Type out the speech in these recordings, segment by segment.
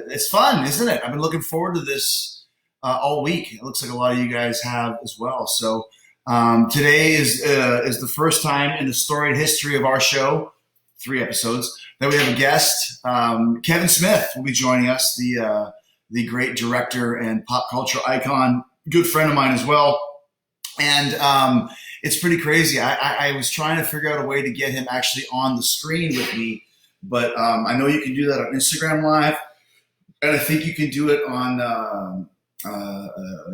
It's fun, isn't it? I've been looking forward to this all week. It looks like a lot of you guys have as well. So today is the first time in the storied history of our show, 3 episodes, that we have a guest. Kevin Smith will be joining us, the great director and pop culture icon, good friend of mine as well. And it's pretty crazy. I was trying to figure out a way to get him actually on the screen with me, but I know you can do that on Instagram Live, and I think you can do it on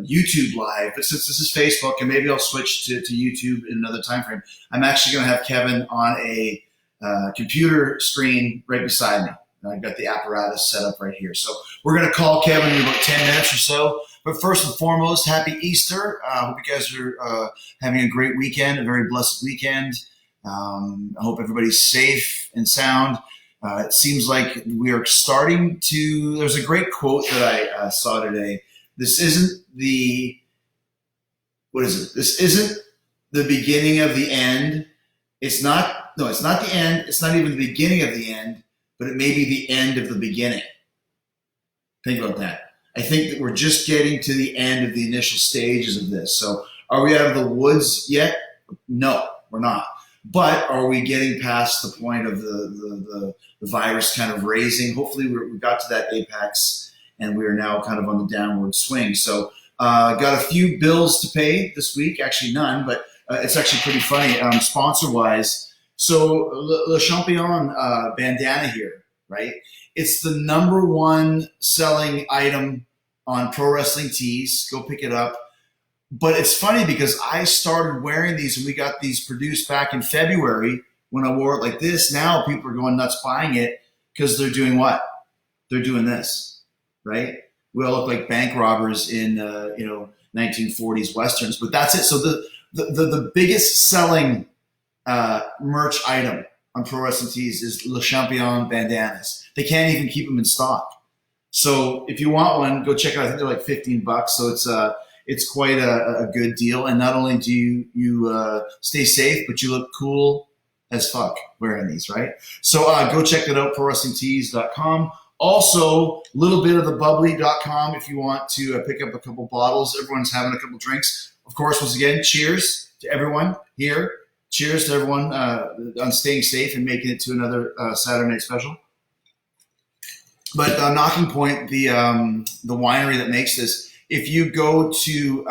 YouTube Live. But since this is Facebook, and maybe I'll switch to YouTube in another time frame, I'm actually going to have Kevin on a computer screen right beside me. And I've got the apparatus set up right here. So we're going to call Kevin in about 10 minutes or so. But first and foremost, happy Easter. I hope you guys are having a great weekend, a very blessed weekend. I hope everybody's safe and sound. It seems like we are starting to – there's a great quote that I saw today. This isn't the – what is it? This isn't the beginning of the end. It's not – no, it's not the end. It's not even the beginning of the end, but it may be the end of the beginning. Think about that. I think that we're just getting to the end of the initial stages of this. So are we out of the woods yet? No, we're not. But are we getting past the point of the virus kind of raising? Hopefully we got to that apex and we are now kind of on the downward swing. So got a few bills to pay this week. Actually none, but it's actually pretty funny sponsor-wise. So Le Champion bandana here, right? It's the #1 selling item on Pro Wrestling Tees. Go pick it up. But it's funny because I started wearing these and we got these produced back in February when I wore it like this. Now people are going nuts buying it because they're doing what? They're doing this, right? We all look like bank robbers in 1940s Westerns, but that's it. So the biggest selling merch item on Pro Wrestling Tees is Le Champion bandanas. They can't even keep them in stock. So if you want one, go check it out. I think they're like $15. So it's quite a good deal. And not only do you stay safe, but you look cool as fuck wearing these, right? So go check it out, ProWrestlingTees.com. Also, littlebitofthebubbly.com if you want to pick up a couple bottles. Everyone's having a couple drinks. Of course, once again, cheers to everyone here. Cheers to everyone on staying safe and making it to another Saturday Night Special. But Knocking Point, the winery that makes this, if you go to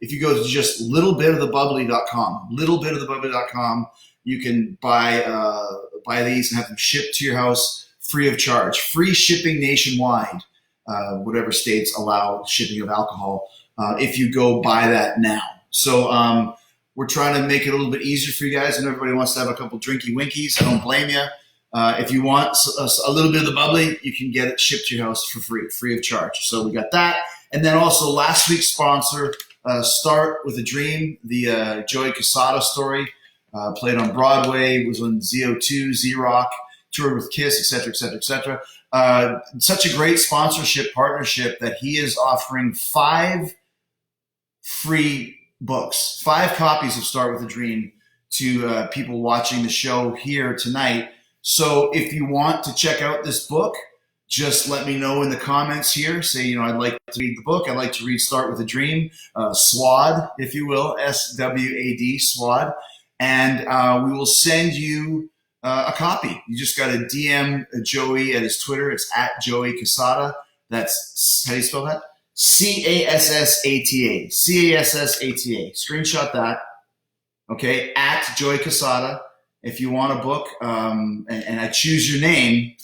if you go to just littlebitofthebubbly.com, you can buy these and have them shipped to your house free of charge. Free shipping nationwide, whatever states allow shipping of alcohol, if you go buy that now. So we're trying to make it a little bit easier for you guys, and everybody wants to have a couple drinky winkies. I don't blame you. If you want a little bit of the bubbly, you can get it shipped to your house for free of charge. So we got that. And then also last week's sponsor, Start With a Dream, the Joey Quesada story, played on Broadway, was on ZO2, Z-Rock, toured with Kiss, et cetera, et cetera, et cetera. Such a great sponsorship partnership that he is offering 5 free books, 5 copies of Start With a Dream to people watching the show here tonight. So if you want to check out this book, just let me know in the comments here. Say, I'd like to read the book. I'd like to read Start With a Dream, SWAD, if you will, SWAD, SWAD. And we will send you a copy. You just got to DM Joey at his Twitter. It's at Joey Quesada. That's, how do you spell that? CASSATA. CASSATA. Screenshot that. Okay, at Joey Quesada. If you want a book and I choose your name,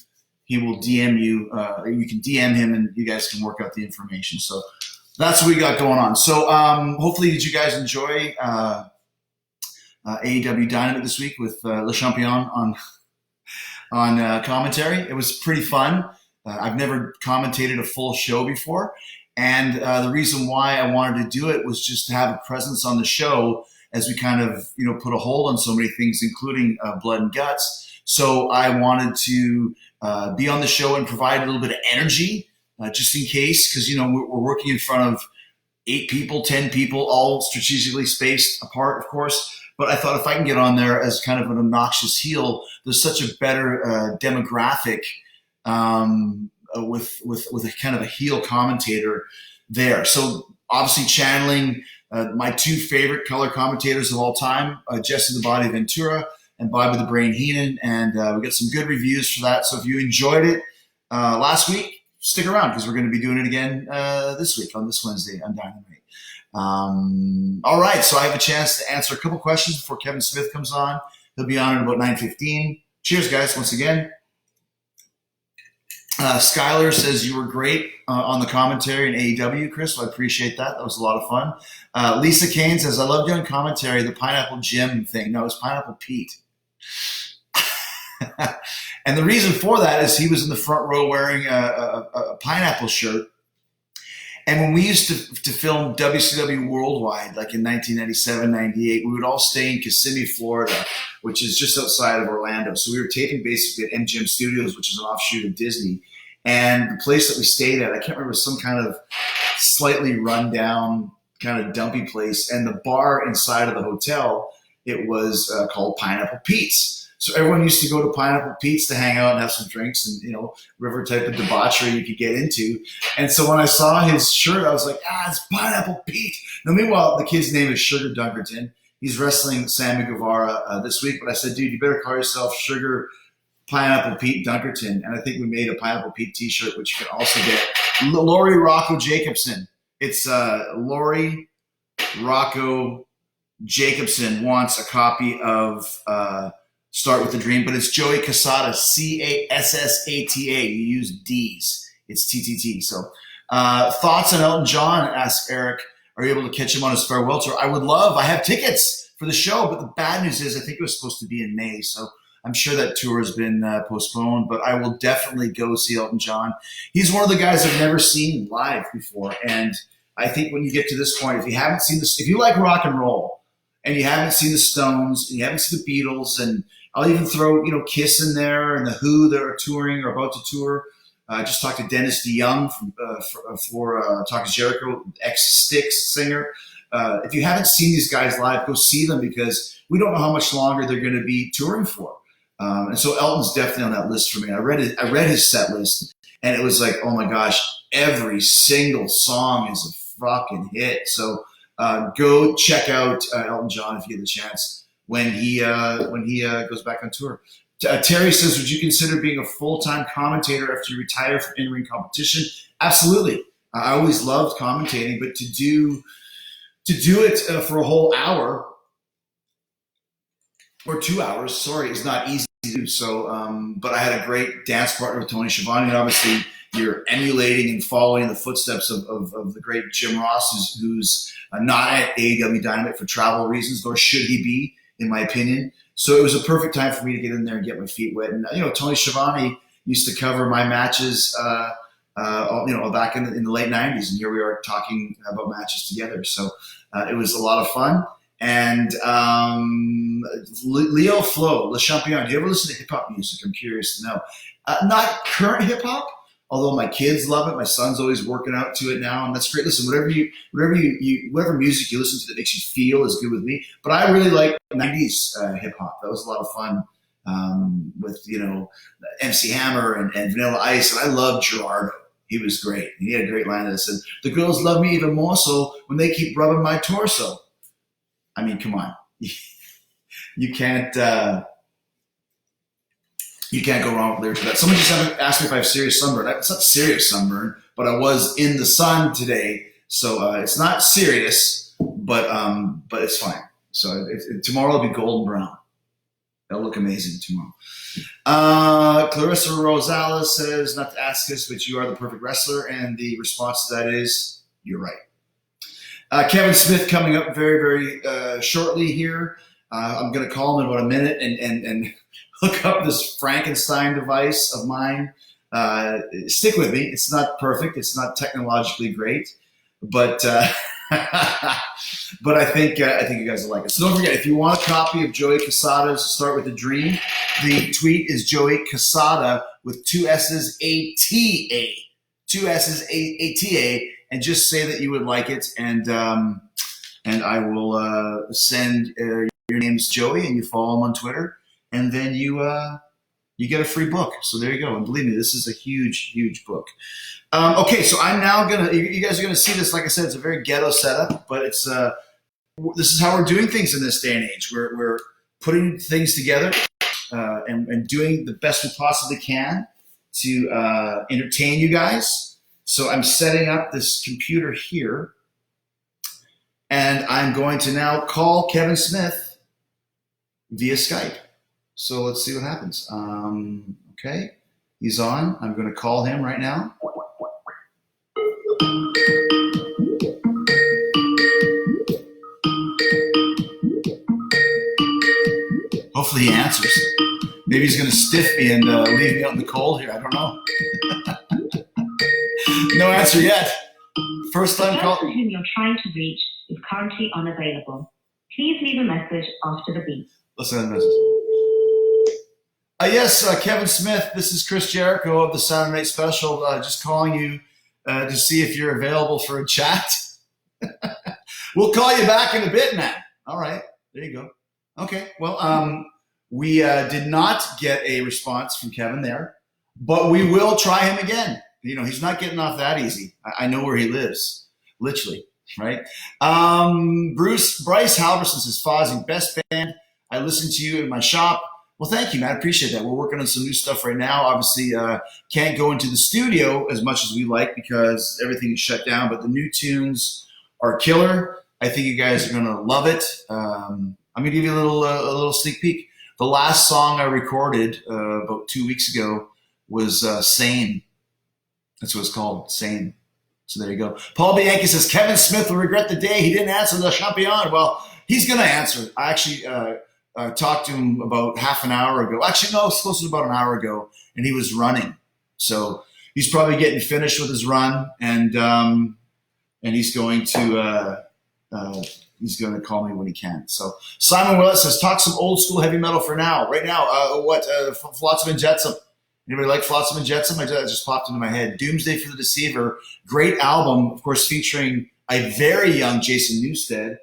he will DM you. You can DM him and you guys can work out the information. So that's what we got going on. So hopefully did you guys enjoy AEW Dinah this week with Le Champion on commentary? It was pretty fun. I've never commentated a full show before. And the reason why I wanted to do it was just to have a presence on the show as we kind of, put a hold on so many things, including blood and guts. So I wanted to be on the show and provide a little bit of energy, just in case, because, we're working in front of 8 people, 10 people, all strategically spaced apart, of course. But I thought if I can get on there as kind of an obnoxious heel, there's such a better demographic with a kind of a heel commentator there. So obviously channeling my two favorite color commentators of all time, Jesse the Body Ventura and Bobby the Brain Heenan, and we got some good reviews for that. So if you enjoyed it last week, stick around because we're going to be doing it again this week on this Wednesday on Dynamite. All right, so I have a chance to answer a couple questions before Kevin Smith comes on. He'll be on at about 9:15. Cheers, guys, once again. Skylar says you were great on the commentary in AEW, Chris. So I appreciate that. That was a lot of fun. Lisa Kane says, I loved you on commentary, the Pineapple Jim thing. No, it was Pineapple Pete. And the reason for that is he was in the front row wearing a pineapple shirt. And when we used to film WCW Worldwide, like in 1997, 98, we would all stay in Kissimmee, Florida, which is just outside of Orlando. So we were taping basically at MGM Studios, which is an offshoot of Disney. And the place that we stayed at, I can't remember, some kind of slightly run down, kind of dumpy place. And the bar inside of the hotel, it was called Pineapple Pete's. So everyone used to go to Pineapple Pete's to hang out and have some drinks and, you know, whatever type of debauchery you could get into. And so when I saw his shirt, I was like, it's Pineapple Pete. Now, meanwhile, the kid's name is Sugar Dunkerton. He's wrestling Sammy Guevara this week. But I said, dude, you better call yourself Sugar Pineapple Pete Dunkerton. And I think we made a Pineapple Pete t-shirt, which you can also get. Lori Rocco Jacobson. It's Lori Rocco Jacobson wants a copy of Start with the Dream, but it's Joey Casada, Cassata. You use D's. It's TTT. So thoughts on Elton John, asks Eric. Are you able to catch him on his farewell tour? I would love. I have tickets for the show, but the bad news is I think it was supposed to be in May, so I'm sure that tour has been postponed, but I will definitely go see Elton John. He's one of the guys I've never seen live before, and I think when you get to this point, if you haven't seen this, if you like rock and roll and you haven't seen the Stones and you haven't seen the Beatles, and I'll even throw, Kiss in there and the Who that are touring or about to tour. I just talked to Dennis DeYoung for Talk Jericho, ex-Styx singer. If you haven't seen these guys live, go see them because we don't know how much longer they're going to be touring for. And so Elton's definitely on that list for me. I read his set list, and it was like, oh my gosh, every single song is a fucking hit. So go check out Elton John if you get the chance when he goes back on tour. Terry says, would you consider being a full-time commentator after you retire from in-ring competition? Absolutely. I always loved commentating, but to do it for a whole hour or 2 hours, is not easy to do. So, but I had a great dance partner with Tony Schiavone, and obviously you're emulating and following the footsteps of the great Jim Ross, who's not at AEW Dynamite for travel reasons, nor should he be, in my opinion. So it was a perfect time for me to get in there and get my feet wet. And, Tony Schiavone used to cover my matches, back in the late 90s. And here we are talking about matches together. So it was a lot of fun. And Leo Flo, Le Champion, do you ever listen to hip-hop music? I'm curious to know. Not current hip-hop, although my kids love it. My son's always working out to it now, and that's great. Listen, whatever music you listen to that makes you feel is good with me. But I really like 90s hip-hop. That was a lot of fun with, MC Hammer and Vanilla Ice, and I love Gerardo. He was great. He had a great line that said, "The girls love me even more so when they keep rubbing my torso." I mean, come on. You can't go wrong with lyrics. That. Someone just asked me if I have serious sunburn. It's not serious sunburn, but I was in the sun today, so it's not serious, but it's fine. So tomorrow will be golden brown. That'll look amazing tomorrow. Clarissa Rosales says, not to ask this, but you are the perfect wrestler, and the response to that is, you're right. Kevin Smith coming up very, very shortly here. I'm going to call him in about a minute and look up this Frankenstein device of mine. Stick with me. It's not perfect. It's not technologically great, but but I think you guys will like it. So don't forget, if you want a copy of Joey Casada's Start with a Dream, the tweet is Joey Casada with 2 S's ATA. 2 S's ATA, and just say that you would like it, and I will send name's Joey and you follow him on Twitter, and then you get a free book. So there you go. And believe me, this is a huge, huge book. Okay, so I'm now you guys are gonna see this. Like I said, it's a very ghetto setup, but it's this is how we're doing things in this day and age. We're putting things together and doing the best we possibly can to entertain you guys. So I'm setting up this computer here, and I'm going to now call Kevin Smith via Skype. So let's see what happens. Okay, he's on. I'm going to call him right now. Hopefully he answers. Maybe he's going to stiff me and leave me out in the cold here. I don't know. No answer yet. First time call. The person whom you're trying to reach is currently unavailable. Please leave a message after the beep. Listen to the message. Yes, Kevin Smith, this is Chris Jericho of the Saturday Night Special. Just calling you to see if you're available for a chat. We'll call you back in a bit, man. All right, there you go. Okay, well, we did not get a response from Kevin there, but we will try him again. You know, he's not getting off that easy. I know where he lives, literally, right? Bryce Halverson says, Fozzie, best band. I listen to you in my shop. Well, thank you, man. I appreciate that. We're working on some new stuff right now. Obviously, can't go into the studio as much as we like because everything is shut down, but the new tunes are killer. I think you guys are going to love it. I'm going to give you a little sneak peek. The last song I recorded about 2 weeks ago was Sane. That's what it's called, Sane. So there you go. Paul Bianchi says, Kevin Smith will regret the day he didn't answer the champion. Well, he's going to answer. I actually talked to him about half an hour ago. Actually, no, it's close to about an hour ago, and he was running. So he's probably getting finished with his run, and he's going to call me when he can. So Simon Willis says, talk some old school heavy metal for now. Right now, Flotsam and Jetsam. Anybody like Flotsam and Jetsam? That just popped into my head. Doomsday for the Deceiver. Great album, of course, featuring a very young Jason Newsted,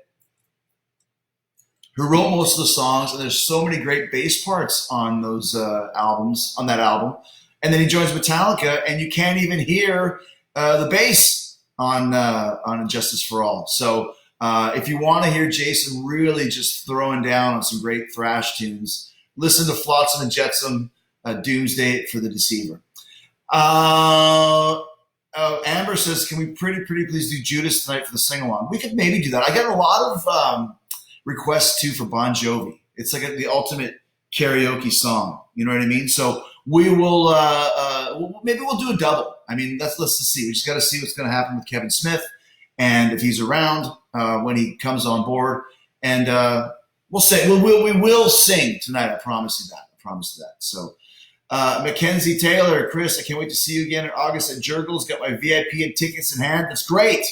who wrote most of the songs, and there's so many great bass parts on those albums, on that album. And then he joins Metallica, and you can't even hear the bass on Justice for All. So if you want to hear Jason really just throwing down on some great thrash tunes, listen to Flotsam and Jetsam, Doomsday for the Deceiver. Amber says, can we pretty please do Judas tonight for the sing-along? We could maybe do that. I get a lot of requests, too, for Bon Jovi. It's like the ultimate karaoke song. You know what I mean? So we will maybe we'll do a double. I mean, let's just see. We just got to see what's going to happen with Kevin Smith and if he's around when he comes on board. And we'll say we will sing tonight. I promise you that. So Mackenzie Taylor, Chris, I can't wait to see you again in August at Jurgles. Got my VIP and tickets in hand. That's great.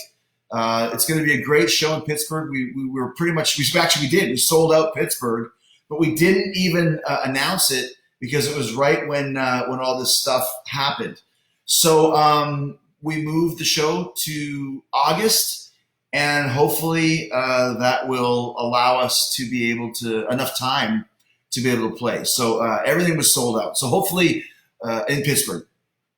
It's going to be a great show in Pittsburgh. We were pretty much, we did. We sold out Pittsburgh, but we didn't even announce it because it was right when all this stuff happened. So we moved the show to August, and hopefully that will allow us to be able to, enough time to be able to play. So everything was sold out. So hopefully in Pittsburgh.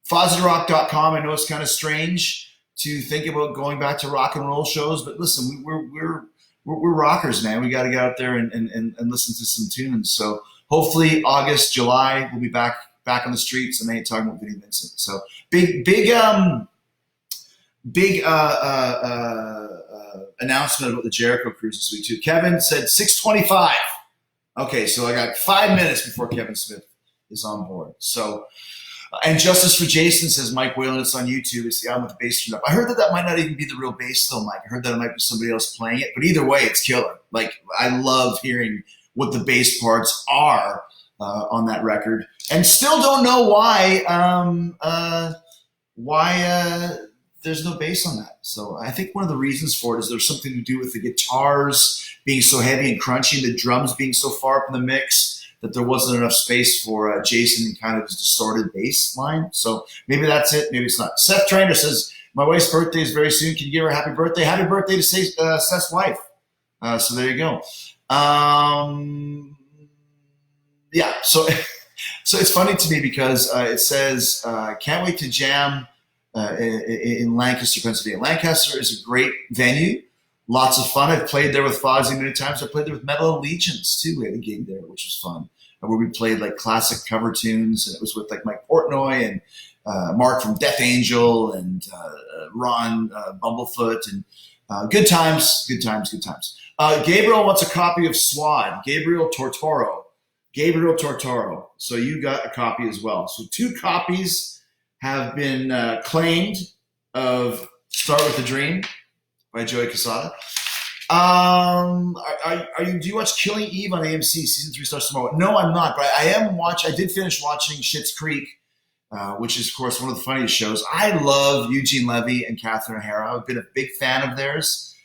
FozzieRock.com. I know it's kind of strange to think about going back to rock and roll shows, but listen, we're rockers, man. We got to get out there and listen to some tunes. So hopefully August, July, we'll be back on the streets, and they ain't talking about Vinnie Vincent. So big announcement about the Jericho cruise this week too. Kevin said 6:25. Okay, so I got 5 minutes before Kevin Smith is on board. So. And Justice for Jason says, Mike Whalen, it's on YouTube. It's the album with the bass turned up. I heard that might not even be the real bass though, Mike. I heard that it might be somebody else playing it. But either way, it's killer. Like, I love hearing what the bass parts are on that record. And still don't know why there's no bass on that. So I think one of the reasons for it is there's something to do with the guitars being so heavy and crunchy, the drums being so far up in the mix, that there wasn't enough space for Jason and kind of his distorted bass line. So maybe that's it. Maybe it's not. Seth Trainer says, my wife's birthday is very soon. Can you give her a happy birthday? Happy birthday to Seth's wife. So there you go. Yeah, so so it's funny to me because it says can't wait to jam in Lancaster, Pennsylvania. Lancaster is a great venue, lots of fun. I've played there with Fozzy many times. I played there with Metal Allegiance too. We had a gig there, which was fun, where we played like classic cover tunes, and it was with like Mike Portnoy and Mark from Death Angel and Ron Bumblefoot, and good times, good times, good times. Gabriel wants a copy of SWAD. Gabriel Tortoro. So you got a copy as well. So 2 copies have been claimed of Start With a Dream by Joey Quesada. Do you watch Killing Eve on AMC? Season 3 starts tomorrow. No, I'm not, but I did finish watching Schitt's Creek, which is, of course, one of the funniest shows. I love Eugene Levy and Catherine O'Hara. I've been a big fan of theirs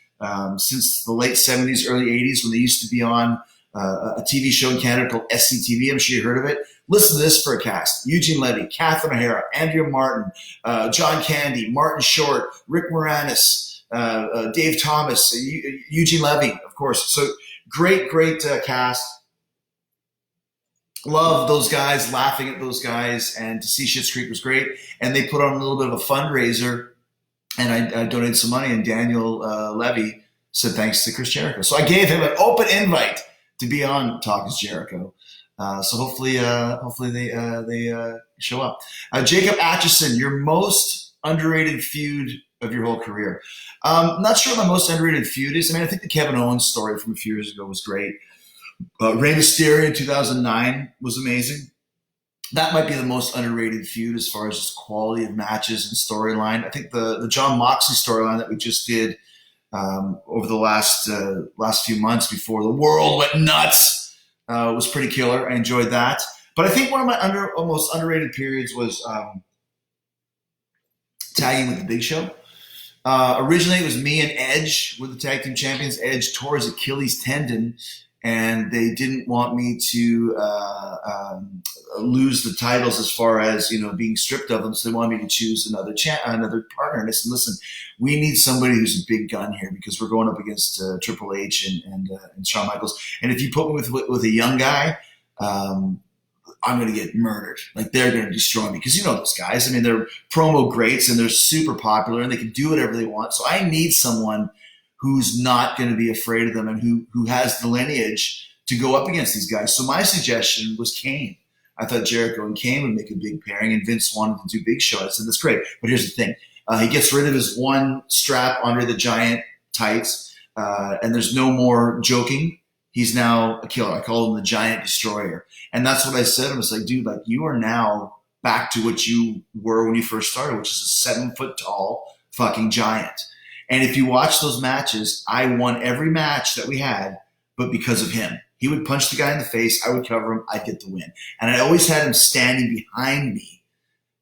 since the late 70s, early 80s, when they used to be on a TV show in Canada called SCTV. I'm sure you heard of it. Listen to this for a cast. Eugene Levy, Catherine O'Hara, Andrea Martin, John Candy, Martin Short, Rick Moranis, Dave Thomas, Eugene Levy, of course. So great cast. Love those guys, laughing at those guys, and to see Schitt's Creek was great. And they put on a little bit of a fundraiser, and I donated some money, and Daniel Levy said thanks to Chris Jericho. So I gave him an open invite to be on Talk is Jericho. So hopefully they show up. Jacob Atchison, your most underrated feud of your whole career. Not sure what my most underrated feud is. I mean, I think the Kevin Owens story from a few years ago was great. Rey Mysterio in 2009 was amazing. That might be the most underrated feud as far as just quality of matches and storyline. I think the John Moxley storyline that we just did over the last few months before the world went nuts was pretty killer. I enjoyed that. But I think one of my most underrated periods was tagging with the Big Show. Originally, it was me and Edge were the tag team champions. Edge tore his Achilles tendon, and they didn't want me to lose the titles as far as being stripped of them. So they wanted me to choose another partner. And I said, listen, we need somebody who's a big gun here because we're going up against Triple H and Shawn Michaels. And if you put me with a young guy, I'm going to get murdered. Like, they're going to destroy me. Because those guys. I mean, they're promo greats and they're super popular and they can do whatever they want. So I need someone who's not going to be afraid of them and who has the lineage to go up against these guys. So my suggestion was Kane. I thought Jericho and Kane would make a big pairing, and Vince wanted to do Big Show. I said, that's great. But here's the thing. He gets rid of his one strap under the giant tights, and there's no more joking. He's now a killer. I call him the Giant Destroyer. And that's what I said. I was like, dude, you are now back to what you were when you first started, which is a 7-foot-tall fucking giant. And if you watch those matches, I won every match that we had, but because of him. He would punch the guy in the face. I would cover him. I'd get the win. And I always had him standing behind me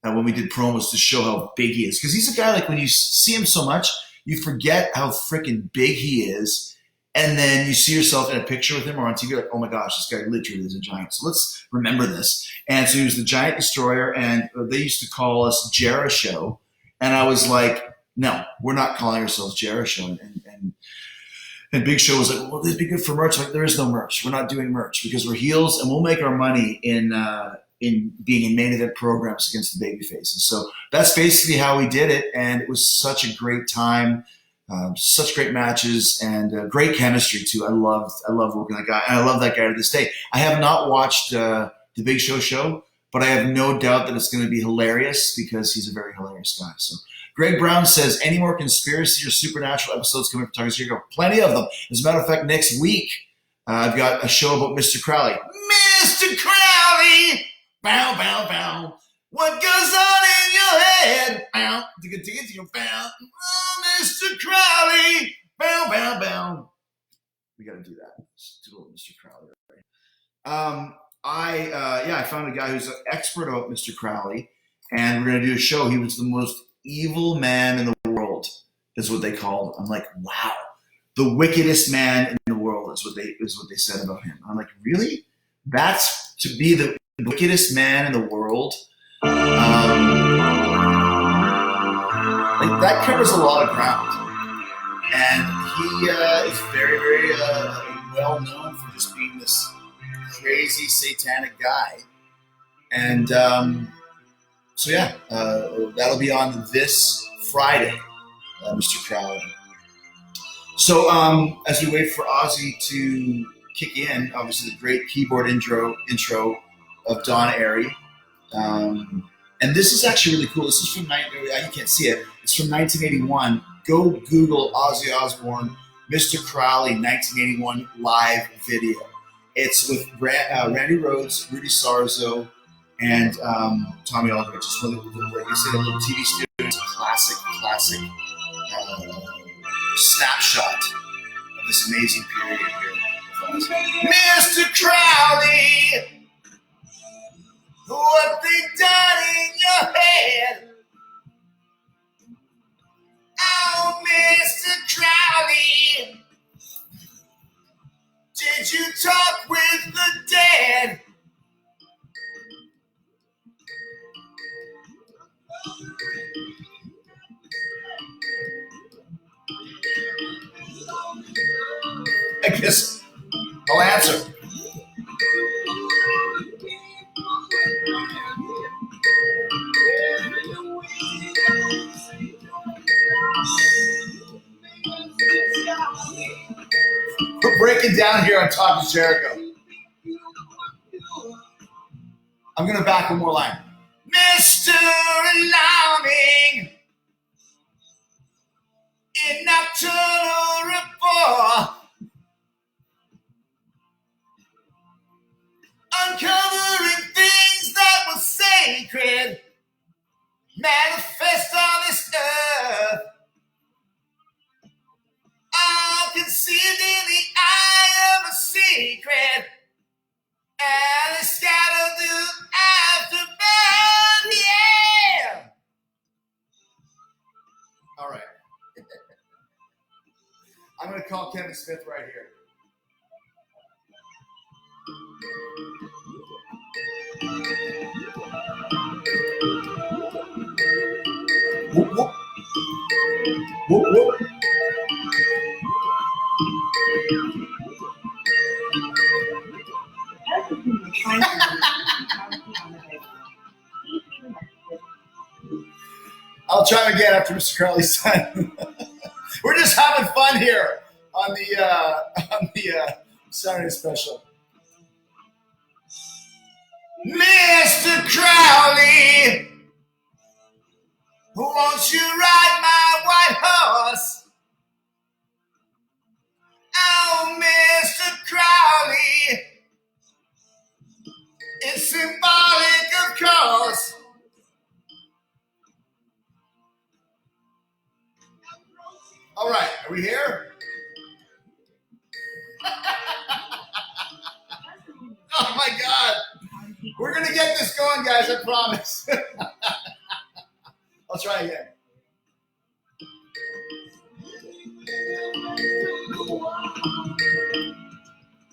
when we did promos to show how big he is. Because he's a guy, when you see him so much, you forget how freaking big he is. And then you see yourself in a picture with him or on TV, like, oh my gosh, this guy literally is a giant. So let's remember this. And so he was the Giant Destroyer, and they used to call us Jericho. And I was like, no, we're not calling ourselves Jericho. And Big Show was like, well, this would be good for merch. Like, there is no merch. We're not doing merch because we're heels, and we'll make our money in being in main event programs against the baby faces. So that's basically how we did it, and it was such a great time. Such great matches and great chemistry too. I love working with that guy, and I love that guy to this day. I have not watched the Big Show, but I have no doubt that it's going to be hilarious because he's a very hilarious guy. So Greg Brown says, any more conspiracy or supernatural episodes coming from Talk Jericho? Plenty of them. As a matter of fact, next week I've got a show about Mr. Crowley. Mr. Crowley, bow bow bow. What goes on in your head? Bow, bow. Oh, Mr. Crowley, bow, bow, bow. We got to do that. Let's do a little Mr. Crowley. Right? I found a guy who's an expert about Mr. Crowley, and we're going to do a show. He was the most evil man in the world, is what they called him. I'm like, wow, the wickedest man in the world is what they said about him. I'm like, really? That's to be the wickedest man in the world? That covers a lot of ground, and he is very, very well known for just being this crazy satanic guy. And so yeah, that'll be on this Friday, Mr. Crowley. So as we wait for Ozzy to kick in, obviously the great keyboard intro of Don Airy. And this is actually really cool. This is from, you can't see it, it's from 1981. Go Google Ozzy Osbourne, Mr. Crowley 1981 live video. It's with Randy Rhoads, Rudy Sarzo, and Tommy Aldridge. It's really, like I said, a little TV studio. It's a classic snapshot of this amazing period here. Mr. Crowley, what they done in your head? Oh, Mr. Crowley, did you talk with the dead? I guess I'll answer. We're breaking down here on top of Jericho. I'm going to back one more line. Mr. Alarming in nocturnal rapport, uncovering things that were sacred, manifest on this earth, all concealed in the eye of a secret, and it's scattered through aftermath, yeah! All right. I'm going to call Kevin Smith right here. Whoop, whoop. Whoop, whoop. I'll try again after Mr. Crowley's time. We're just having fun here on the Saturday special. Mr. Crowley, won't you ride my white horse? Oh, Mr. Crowley, it's symbolic, of course. All right, are we here? Oh my God. We're going to get this going, guys, I promise. I'll try again.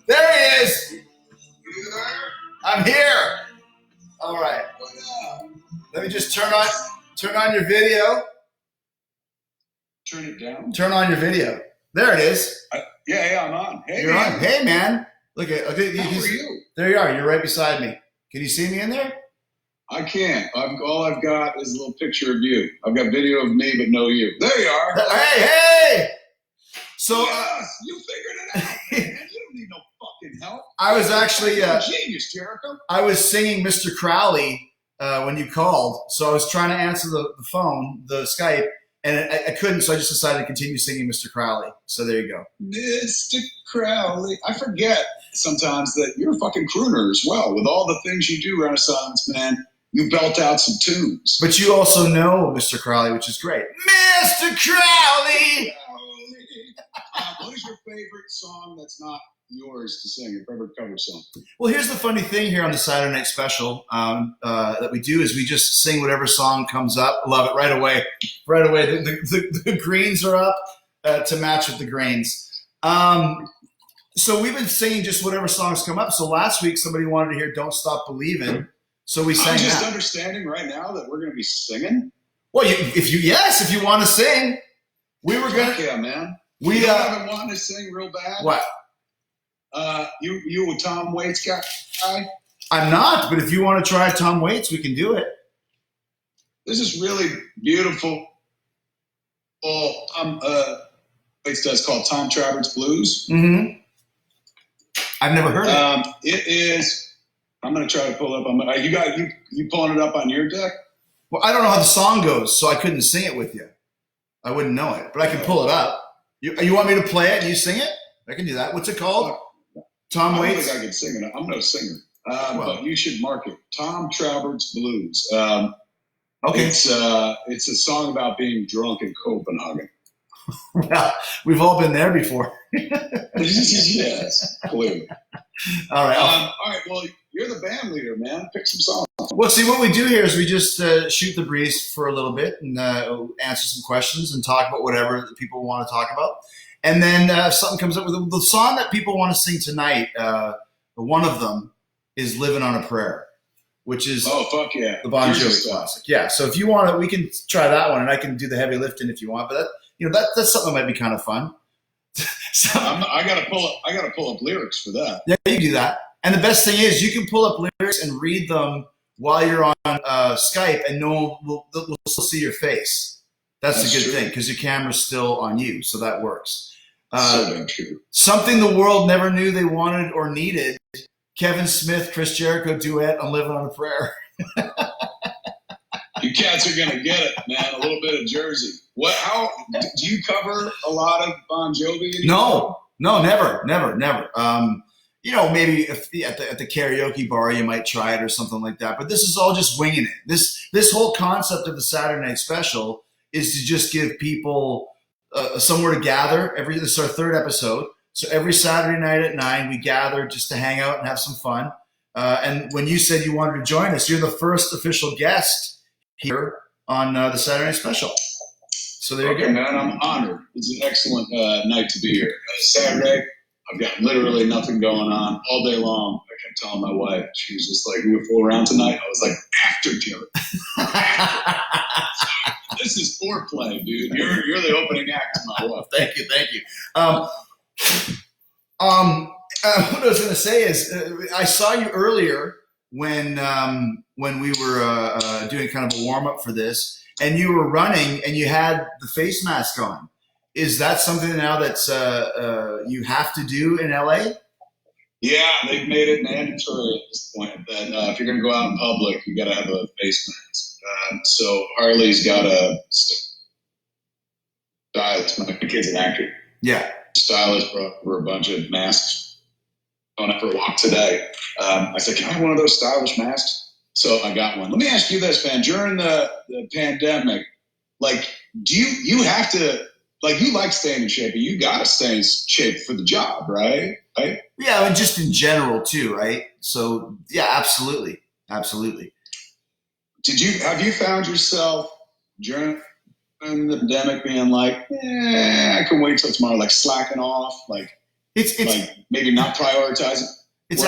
There he is. I'm here. All right. Let me just turn on your video. Turn it down. Turn on your video. There it is. Yeah, I'm on. Hey, you're on. Hey, man. Look at. Okay, how are you? There you are. You're right beside me. Can you see me in there? I can't. All I've got is a little picture of you. I've got video of me, but no you. There you are. Hey! So yes, you figured it out, man. You don't need no fucking help. I was actually genius, Jericho. I was singing Mr. Crowley when you called, so I was trying to answer the phone, the Skype, and I couldn't, so I just decided to continue singing Mr. Crowley. So there you go. Mr. Crowley. I forget sometimes that you're a fucking crooner as well. With all the things you do, Renaissance man, you belt out some tunes. But you also know Mr. Crowley, which is great. Mr. Crowley! What is your favorite song that's not yours to sing, your favorite cover song? Well, here's the funny thing here on the Saturday Night Special that we do is we just sing whatever song comes up. Love it right away. Right away. The greens are up to match with the grains. So we've been singing just whatever songs come up. So last week somebody wanted to hear Don't Stop Believing. So we sang I'm just that. understanding right now that we're going to be singing. Well, if you want to sing, we were going to. Yeah, man. We I've been wanting to sing real bad. What? You a Tom Waits guy? I'm not, but if you want to try Tom Waits, we can do it. This is really beautiful. Waits does called Tom Traver's Blues. Mm-hmm. I've never heard it. It is. I'm going to try to pull it up. You pulling it up on your deck? Well, I don't know how the song goes, so I couldn't sing it with you. I wouldn't know it, but I can pull it up. You want me to play it and you sing it? I can do that. What's it called? Tom Waits? I don't think I can sing it. I'm no singer. But you should mark it. Tom Traver's Blues. Okay. It's a song about being drunk in Copenhagen. Well, we've all been there before. Yes, clearly. All right. All right. Well, you're the band leader, man. Pick some songs. Well, see, what we do here is we just shoot the breeze for a little bit and answer some questions and talk about whatever that people want to talk about. And then if something comes up with the song that people want to sing tonight, one of them is Living on a Prayer, which is fuck yeah, the Bon Jovi classic. Yeah. So if you want to, we can try that one, and I can do the heavy lifting if you want. But that's something that might be kind of fun. So, I gotta pull up lyrics for that. Yeah, you do that. And the best thing is you can pull up lyrics and read them while you're on Skype, and no one will still see your face. That's a good thing because your camera's still on you, so that works. So damn true. Something the world never knew they wanted or needed. Kevin Smith, Chris Jericho duet on Living on a Prayer. You cats are gonna get it, man. A little bit of Jersey. How do you cover a lot of Bon Jovi? No, never. Maybe if at the karaoke bar you might try it or something like that. But this is all just winging it. This whole concept of the Saturday Night Special is to just give people somewhere to gather. This is our third episode, so every Saturday night at 9 we gather just to hang out and have some fun. And when you said you wanted to join us, you're the first official guest here on the Saturday Night Special. So there you go. Man, I'm honored. It's an excellent night to be here. Saturday, I've got literally nothing going on all day long. I kept telling my wife, she was just like, "We fool around tonight." I was like, "After Jared." This is foreplay, dude. You're the opening act to my wife. Thank you. What I was going to say is, I saw you earlier when we were doing kind of a warm up for this, and you were running and you had the face mask on. Is that something now that's you have to do in LA? Yeah, they've made it mandatory at this point that if you're going to go out in public, you got to have a face mask. So Harley's got a stylist. My kid's an actor. Yeah, stylist for a bunch of masks. Going up for a walk today. I said, "Can I have one of those stylish masks?" So I got one. Let me ask you this, man. During the pandemic, like, do you have to? Like, you like staying in shape, but you got to stay in shape for the job, right? Yeah, and just in general too, right? So yeah, absolutely. Have you found yourself during the pandemic being like, I can wait till tomorrow, like slacking off, like it's like maybe not prioritizing? It's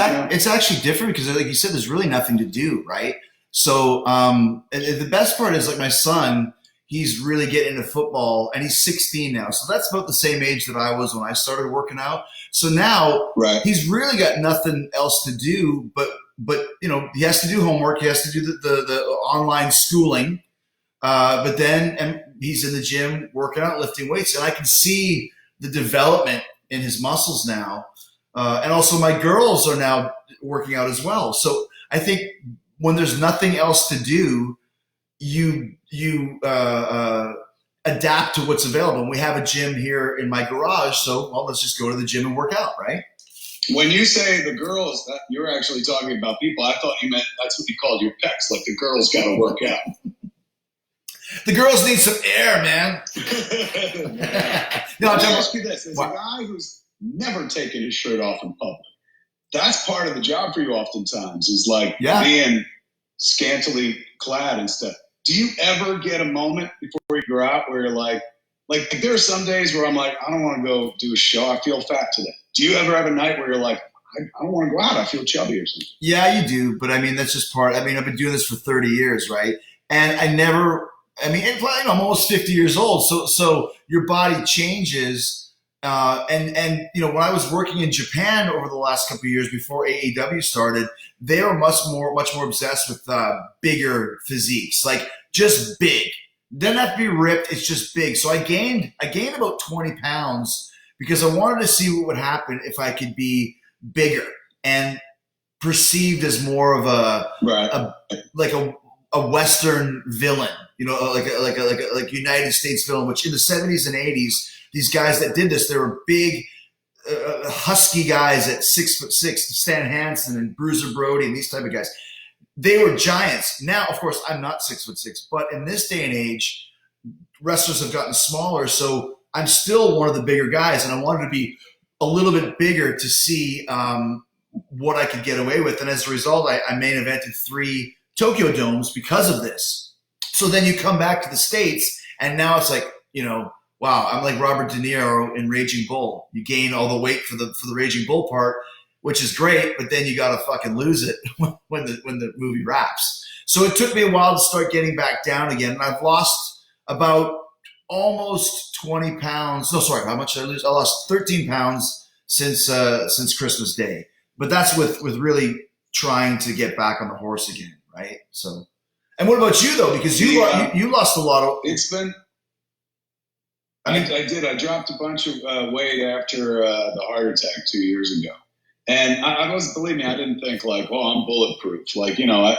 actually different because, like you said, there's really nothing to do, right? So and the best part is, like, my son, he's really getting into football, and he's 16 now. So that's about the same age that I was when I started working out. So now he's really got nothing else to do, but he has to do homework. He has to do the online schooling. But then he's in the gym working out, lifting weights, and I can see the development in his muscles now. And also my girls are now working out as well. So I think when there's nothing else to do, you adapt to what's available. And we have a gym here in my garage, so let's just go to the gym and work out, right? When you say the girls, you're actually talking about people. I thought you meant that's what you called your pecs, like the girls got to work out. The girls need some air, man. Let me ask you this: as a guy who's never taken his shirt off in public, that's part of the job for you. Oftentimes, is like being scantily clad and stuff. Do you ever get a moment before you go out where you're like there are some days where I'm like, I don't want to go do a show. I feel fat today. Do you ever have a night where you're like, I don't want to go out. I feel chubby or something? Yeah, you do. But I mean, that's just part. I mean, I've been doing this for 30 years, right? And I'm almost 50 years old. So your body changes And you know, when I was working in Japan over the last couple of years before AEW started, they were much more obsessed with bigger physiques, like just big. Doesn't have to be ripped; it's just big. So I gained about 20 pounds because I wanted to see what would happen if I could be bigger and perceived as more of a Western villain, you know, like United States villain. Which in the 70s and 80s, these guys that did this, they were big, husky guys at 6'6", Stan Hansen and Bruiser Brody and these type of guys. They were giants. Now, of course, I'm not 6'6", but in this day and age, wrestlers have gotten smaller, so I'm still one of the bigger guys, and I wanted to be a little bit bigger to see what I could get away with. And as a result, I main evented 3 Tokyo Domes because of this. So then you come back to the States, and now it's like, you know, wow, I'm like Robert De Niro in Raging Bull. You gain all the weight for the Raging Bull part, which is great, but then you got to fucking lose it when the movie wraps. So it took me a while to start getting back down again, and I've lost about almost 20 pounds. No, sorry, how much did I lose? I lost 13 pounds since Christmas Day. But that's with really trying to get back on the horse again, right? So, and what about you though? Because you lost a lot of. It's been. I did. I dropped a bunch of weight after the heart attack 2 years ago. And I wasn't, believe me, I didn't think like, oh, I'm bulletproof. Like, you know,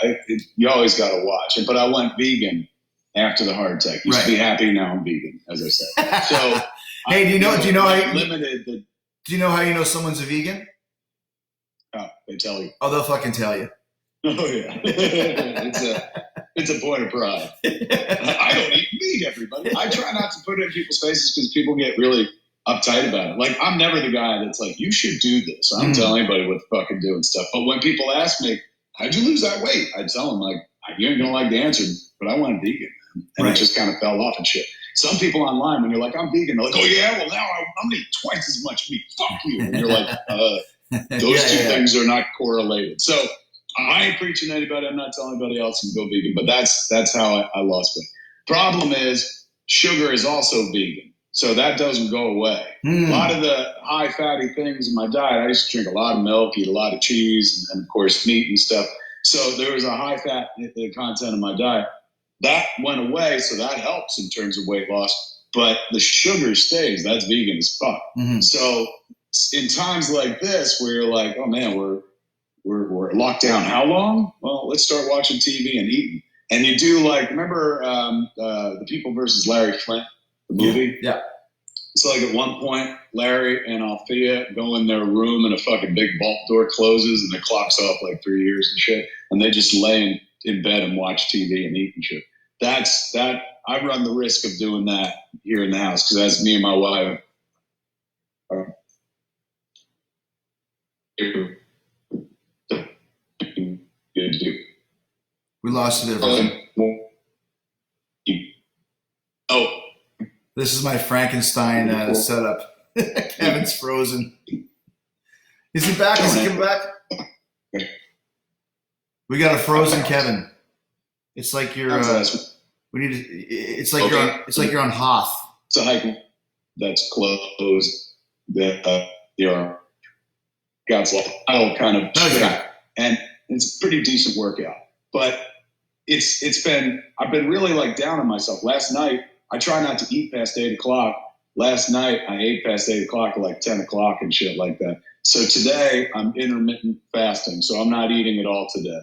you always got to watch it. But I went vegan after the heart attack. Used to be happy, now I'm vegan, as I said. So, hey, do you know how limited the? Do you know how you know someone's a vegan? Oh, they tell you. Oh, they'll fucking tell you. Oh yeah, it's a point of pride. I don't eat meat, everybody. I try not to put it in people's faces because people get really uptight about it. Like, I'm never the guy that's like, you should do this. I don't tell anybody what to fucking do and stuff. But when people ask me, how'd you lose that weight? I tell them, like, you ain't gonna like the answer, but I went vegan. And it just kind of fell off and shit. Some people online, when you're like, I'm vegan, they're like, oh yeah, well now I'm gonna eat twice as much meat. Fuck you. And you're like, those two things are not correlated. So I ain't preaching to anybody. I'm not telling anybody else to go vegan, but that's how I lost weight. Problem is, sugar is also vegan. So that doesn't go away. A lot of the high fatty things in my diet, I used to drink a lot of milk, eat a lot of cheese, and of course meat and stuff. So there was a high fat content in my diet. That went away, so that helps in terms of weight loss. But the sugar stays. That's vegan as fuck. So in times like this, where you're like, oh man, we're locked down. How long? Well, let's start watching TV and eating. And you do like, remember The People versus Larry Flint, the movie? Yeah. It's like at one point, Larry and Althea go in their room and a fucking big vault door closes and the clock's off like 3 years and shit. And they just lay in bed and watch TV and eat and shit. That I run the risk of doing that here in the house because that's me and my wife. We lost it there. Oh. This is my Frankenstein setup. Kevin's frozen. Is he back? Is he coming back? We got a frozen Kevin. It's like you're. We need. It's like you're on Hoth. It's a hike that's closed. That your God's law. I'll kind of and it's a pretty decent workout. But it's been. I've been really like down on myself. Last night, I try not to eat past 8 o'clock. Last night, I ate past 8 o'clock at like 10 o'clock and shit like that. So today, I'm intermittent fasting. So I'm not eating at all today.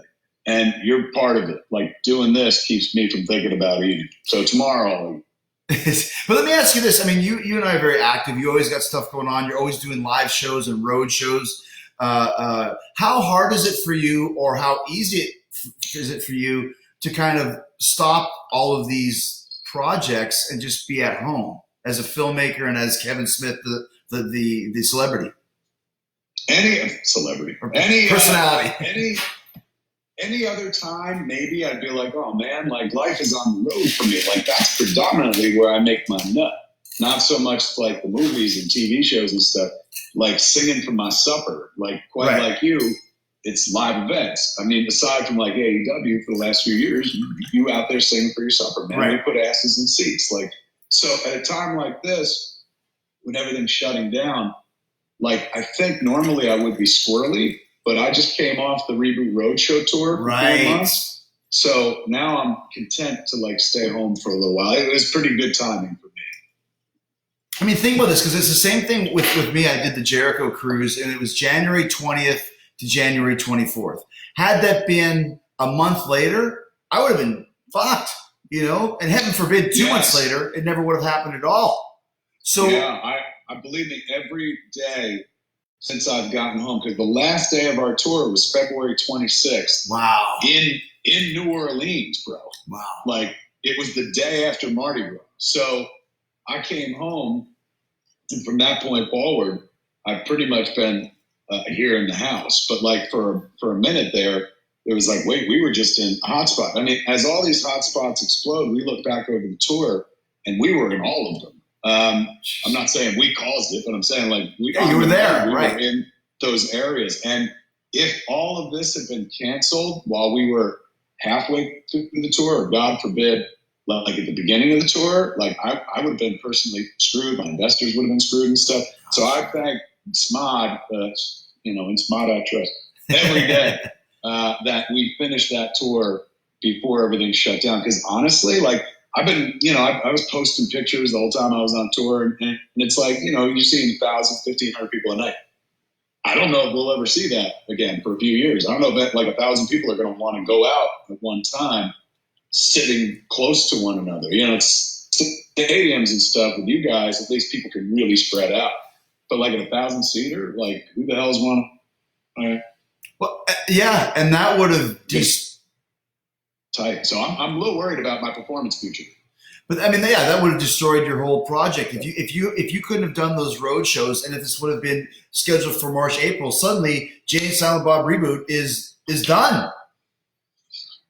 And you're part of it. Like doing this keeps me from thinking about eating. So tomorrow I'll eat. But let me ask you this. I mean, you and I are very active. You always got stuff going on. You're always doing live shows and road shows. How hard is it for you, or how easy is it for you to kind of stop all of these projects and just be at home as a filmmaker and as Kevin Smith, the celebrity? Any celebrity. Or any personality. Any other time, maybe I'd be like, oh man, like life is on the road for me. Like that's predominantly where I make my nut. Not so much like the movies and TV shows and stuff, like singing for my supper. Like quite like you, it's live events. I mean, aside from like AEW for the last few years, you out there singing for your supper, man. You put asses in seats. Like, so at a time like this, when everything's shutting down, like, I think normally I would be squirrely, but I just came off the Reboot Roadshow tour for 4 months. So now I'm content to like stay home for a little while. It was pretty good timing for me. I mean, think about this, because it's the same thing with me. I did the Jericho cruise, and it was January 20th to January 24th. Had that been a month later, I would have been fucked, you know? And heaven forbid, 2 months later, it never would have happened at all. So yeah, I believe me, every day since I've gotten home, because the last day of our tour was February 26th. Wow. In New Orleans, bro. Wow. Like, it was the day after Mardi Gras. So I came home, and from that point forward, I've pretty much been here in the house. But like for a minute there, it was like, wait, we were just in a hotspot. I mean, as all these hotspots explode, we look back over the tour, and we were in all of them. I'm not saying we caused it, but I'm saying like you were there, we right? Were in those areas. And if all of this had been canceled while we were halfway through the tour, or God forbid, like at the beginning of the tour, like I would have been personally screwed. My investors would have been screwed and stuff. So I thank SMOD, in SMOD I trust, every day that we finished that tour before everything shut down. Because honestly, like I've been, I was posting pictures the whole time I was on tour, and it's like, you're seeing 1,000, 1,500 people a night. I don't know if we'll ever see that again for a few years. I don't know if like 1,000 people are going to want to go out at one time, sitting close to one another. It's stadiums and stuff with you guys. At least people can really spread out. But like at 1,000-seater, like who the hell's want to? Well, yeah, and that would have just tight. So I'm a little worried about my performance future. But I mean, yeah, that would have destroyed your whole project if you couldn't have done those road shows, and if this would have been scheduled for March, April. Suddenly, Silent Bob Reboot is done.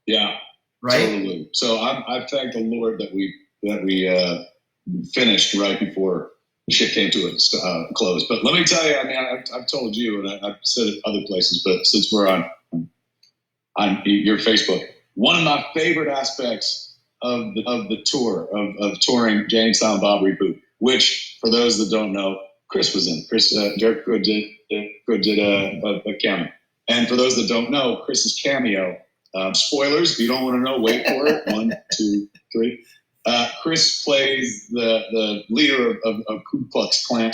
Yeah, right. Totally. So I thank the Lord that we finished right before the shit came to a close. But let me tell you, I mean, I've told you, and I've said it other places, but since we're on your Facebook, one of my favorite aspects of the tour of touring Silent Bob Reboot, which for those that don't know, Chris was in. Jericho did a cameo, and for those that don't know, Chris's cameo. Spoilers, if you don't want to know, wait for it. 1, 2, 3. Chris plays the leader of Ku Klux Klan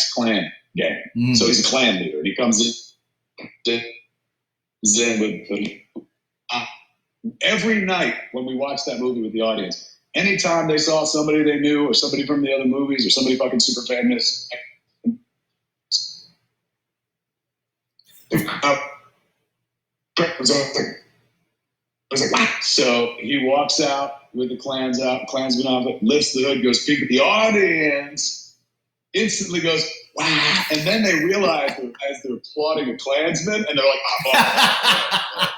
gang. Mm. So he's a Klan leader, and he comes in with every night when we watched that movie with the audience. Anytime they saw somebody they knew, or somebody from the other movies, or somebody fucking super famous, so he walks out with the Klansman outfit, lifts the hood, goes peek at the audience, instantly goes, wow. And then they realize as they're applauding a Klansman, and they're like, oh.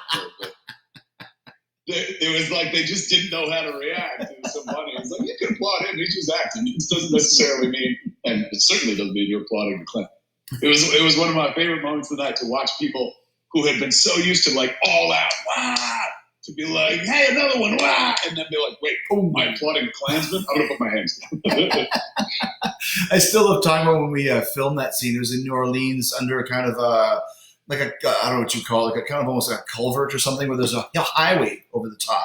It was like they just didn't know how to react. It was so funny. It's like, you can applaud him, he's just acting. It doesn't necessarily mean, and it certainly doesn't mean you're applauding the Klan. It was one of my favorite moments of the night to watch people who had been so used to like all out, wow, to be like, hey, another one, wow, and then be like, wait, am I applauding the Klansman? I'm going to put my hands down. I still love talking about when we filmed that scene. It was in New Orleans under a kind of like a, I don't know what you call it, like a kind of almost like a culvert or something where there's a highway over the top.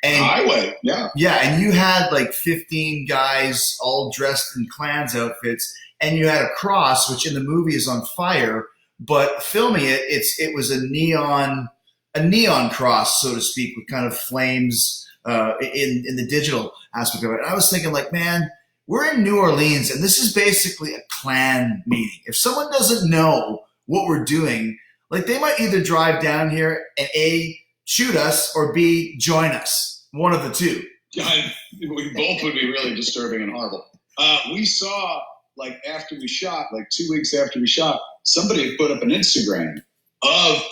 And highway, yeah. Yeah, and you had like 15 guys all dressed in Klans outfits, and you had a cross, which in the movie is on fire, but filming it was a neon cross, so to speak, with kind of flames in the digital aspect of it. And I was thinking, like, man, we're in New Orleans, and this is basically a Klan meeting. If someone doesn't know what we're doing, like, they might either drive down here and A, shoot us, or B, join us. One of the two. We both would be really disturbing and horrible. We saw, like, after we shot, like 2 weeks after we shot, somebody had put up an Instagram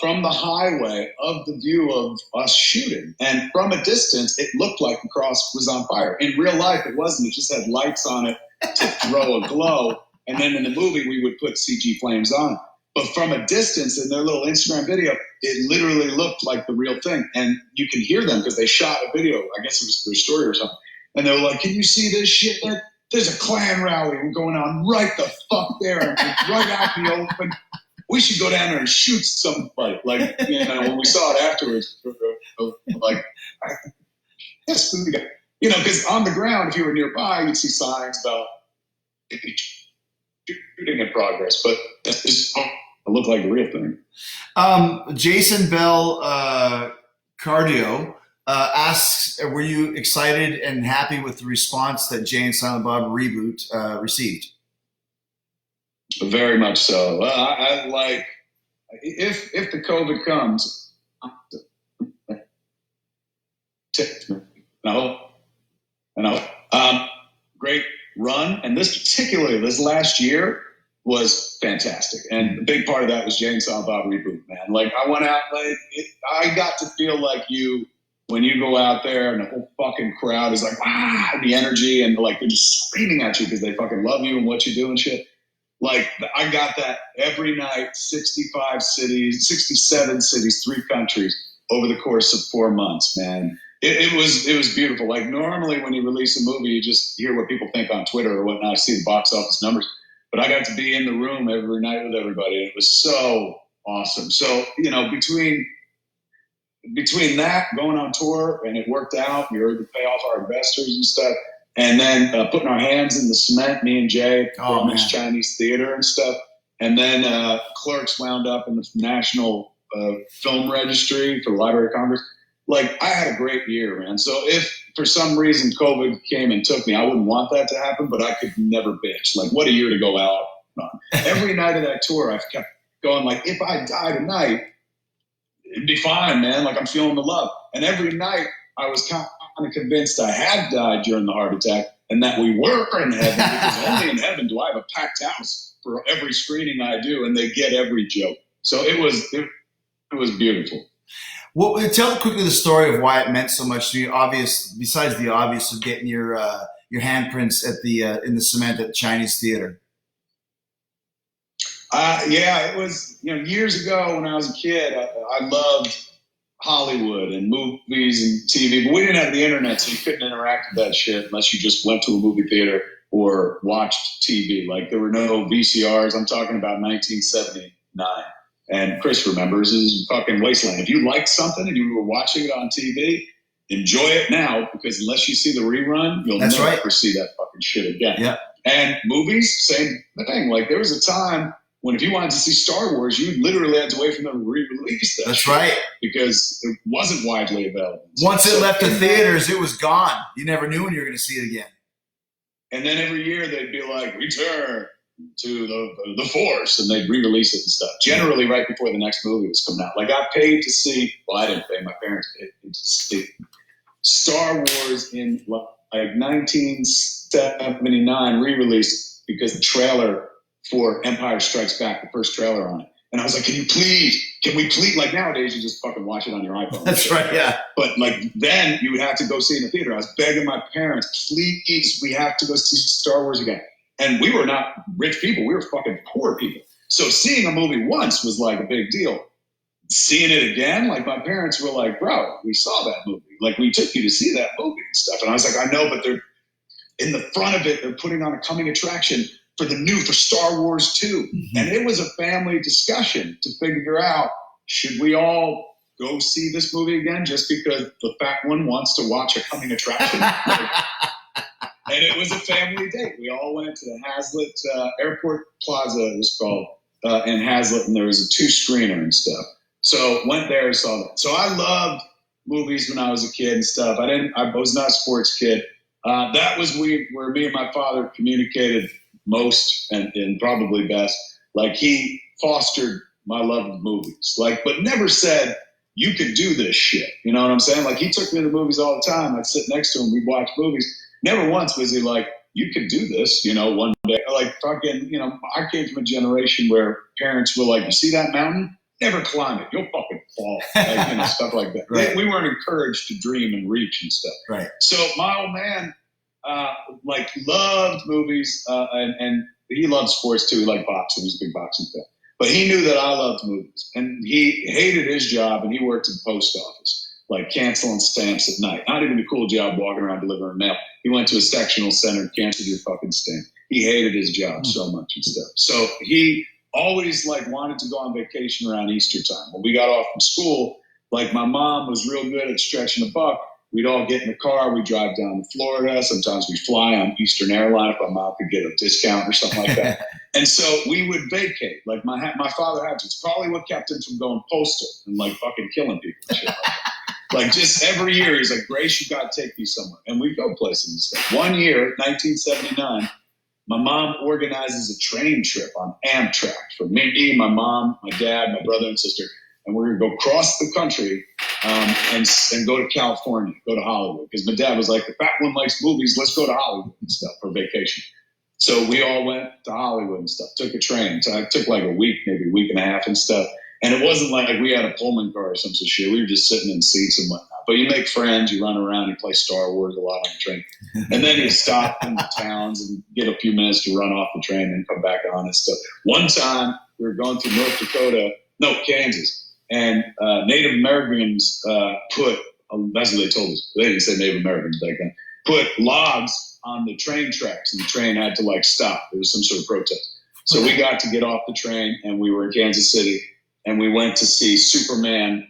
from the highway of the view of us shooting. And from a distance, it looked like the cross was on fire. In real life, it wasn't. It just had lights on it to throw a glow. And then in the movie, we would put CG flames on it. But from a distance, in their little Instagram video, it literally looked like the real thing. And you can hear them because they shot a video. I guess it was their story or something. And they were like, can you see this shit? there's a Klan rally going on right the fuck there, right out in the open. We should go down there and shoot somebody. Like, when we saw it afterwards, like, yes, because on the ground, if you were nearby, you'd see signs about shooting in progress, but that just looked like the real thing. Jason Bell Cardio asks, were you excited and happy with the response that Jay and Silent Bob Reboot received? Very much so. I like, if the COVID comes, great run. And this last year was fantastic. And a big part of that was Jay and Silent Bob Reboot, man. Like, I went out, I got to feel like when you go out there and the whole fucking crowd is like, wow, the energy, and like they're just screaming at you because they fucking love you and what you do and shit. Like, I got that every night, 65 cities, 67 cities, 3 countries over the course of 4 months, man. It was beautiful. Like, normally when you release a movie, you just hear what people think on Twitter or whatnot, see the box office numbers. But I got to be in the room every night with everybody, and it was so awesome. So, between that, going on tour, and it worked out, we were able to pay off our investors and stuff, and then putting our hands in the cement, me and Jay, at Graumans Chinese Theater and stuff. And then Clerks wound up in the National Film Registry for the Library of Congress. Like, I had a great year, man. So if for some reason COVID came and took me, I wouldn't want that to happen, but I could never bitch. Like, what a year to go out on. Every night of that tour, I've kept going, like, if I die tonight, it'd be fine, man. Like, I'm feeling the love. And every night I was kind of convinced I had died during the heart attack and that we were in heaven, because only in heaven do I have a packed house for every screening I do, and they get every joke. So it was beautiful. Well, tell quickly the story of why it meant so much to you. Besides the obvious of getting your handprints at in the cement at the Chinese Theater. It was years ago when I was a kid. I loved Hollywood and movies and TV, but we didn't have the internet, so you couldn't interact with that shit unless you just went to a movie theater or watched TV. Like, there were no VCRs. I'm talking about 1979. And Chris remembers, is fucking wasteland. If you liked something and you were watching it on TV, enjoy it now, because unless you see the rerun, you'll never see that fucking shit again. Yeah. And movies, same thing. Like, there was a time when if you wanted to see Star Wars, you literally had to wait for them to re-release that. That's right. Because it wasn't widely available. Once it left the theaters, it was gone. You never knew when you were going to see it again. And then every year they'd be like, return to the Force, and they'd re-release it and stuff. Generally right before the next movie was coming out. Like, I paid to see, well, I didn't pay, my parents paid to see Star Wars in like 1979 re-released, because the trailer for Empire Strikes Back, the first trailer on it. And I was like, can we please, like, nowadays you just fucking watch it on your iPhone. That's right, yeah. But like, then you would have to go see it in the theater. I was begging my parents, please, we have to go see Star Wars again. And we were not rich people. We were fucking poor people. So seeing a movie once was like a big deal. Seeing it again, like, my parents were like, bro, we saw that movie. Like, we took you to see that movie and stuff. And I was like, I know, but they're in the front of it, they're putting on a coming attraction for Star Wars 2. Mm-hmm. And it was a family discussion to figure out, should we all go see this movie again just because the fat one wants to watch a coming attraction? And it was a family date. We all went to the Hazlitt Airport Plaza, it was called, in Hazlitt, and there was a 2-screener and stuff. So went there and saw that. So I loved movies when I was a kid and stuff. I was not a sports kid. That was where me and my father communicated most and probably best. Like, he fostered my love of movies, like, but never said, you could do this shit. You know what I'm saying? Like, he took me to the movies all the time. I'd sit next to him. We'd watch movies. Never once was he like, you could do this, one day. Like, fucking, I came from a generation where parents were like, you see that mountain? Never climb it. You'll fucking fall. Like, stuff like that. Right. We weren't encouraged to dream and reach and stuff. Right. So my old man, loved movies, and he loved sports too. He liked boxing. He was a big boxing fan. But he knew that I loved movies. And he hated his job, and he worked at the post office. like canceling stamps at night. Not even a cool job walking around delivering mail. He went to a sectional center and canceled your fucking stamp. He hated his job so much and stuff. So he always like wanted to go on vacation around Easter time. When we got off from school, like my mom was real good at stretching a buck. We'd all get in the car. We'd drive down to Florida. Sometimes we'd fly on Eastern Airline if my mom could get a discount or something like that. And so we would vacate. Like my father had to. It's probably what kept him from going postal and like fucking killing people and shit like that. Like just every year, he's like, Grace, you got to take me somewhere. And we'd go places and stuff. One year, 1979, my mom organizes a train trip on Amtrak for me, my mom, my dad, my brother and sister. And we're going to go across the country and go to California, go to Hollywood. Because my dad was like, the fat one likes movies, let's go to Hollywood and stuff for vacation. So we all went to Hollywood and stuff, took a train. So it took like a week, maybe a week and a half and stuff. And it wasn't like we had a Pullman car or some shit. We were just sitting in seats and whatnot. But you make friends, you run around, you play Star Wars a lot on the train. And then you stop in towns and get a few minutes to run off the train and come back on and stuff. One time we were going through Kansas. And Native Americans that's what they told us. They didn't say Native Americans back then. Put logs on the train tracks and the train had to like stop. There was some sort of protest. So we got to get off the train and we were in Kansas City. And we went to see Superman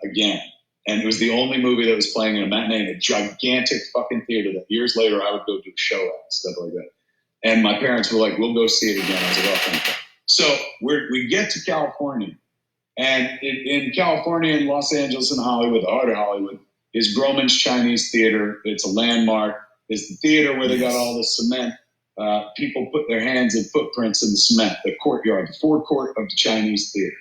again. And it was the only movie that was playing in a matinee in a gigantic fucking theater that years later I would go do a show at and stuff like that. And my parents were like, we'll go see it again. I was like, oh, thank God. So we get to California. And in California, in Los Angeles and Hollywood, the heart of Hollywood, is Graumans Chinese Theater. It's a landmark. It's the theater where they got all the cement. People put their hands and footprints in the cement, the courtyard, the forecourt of the Chinese Theater.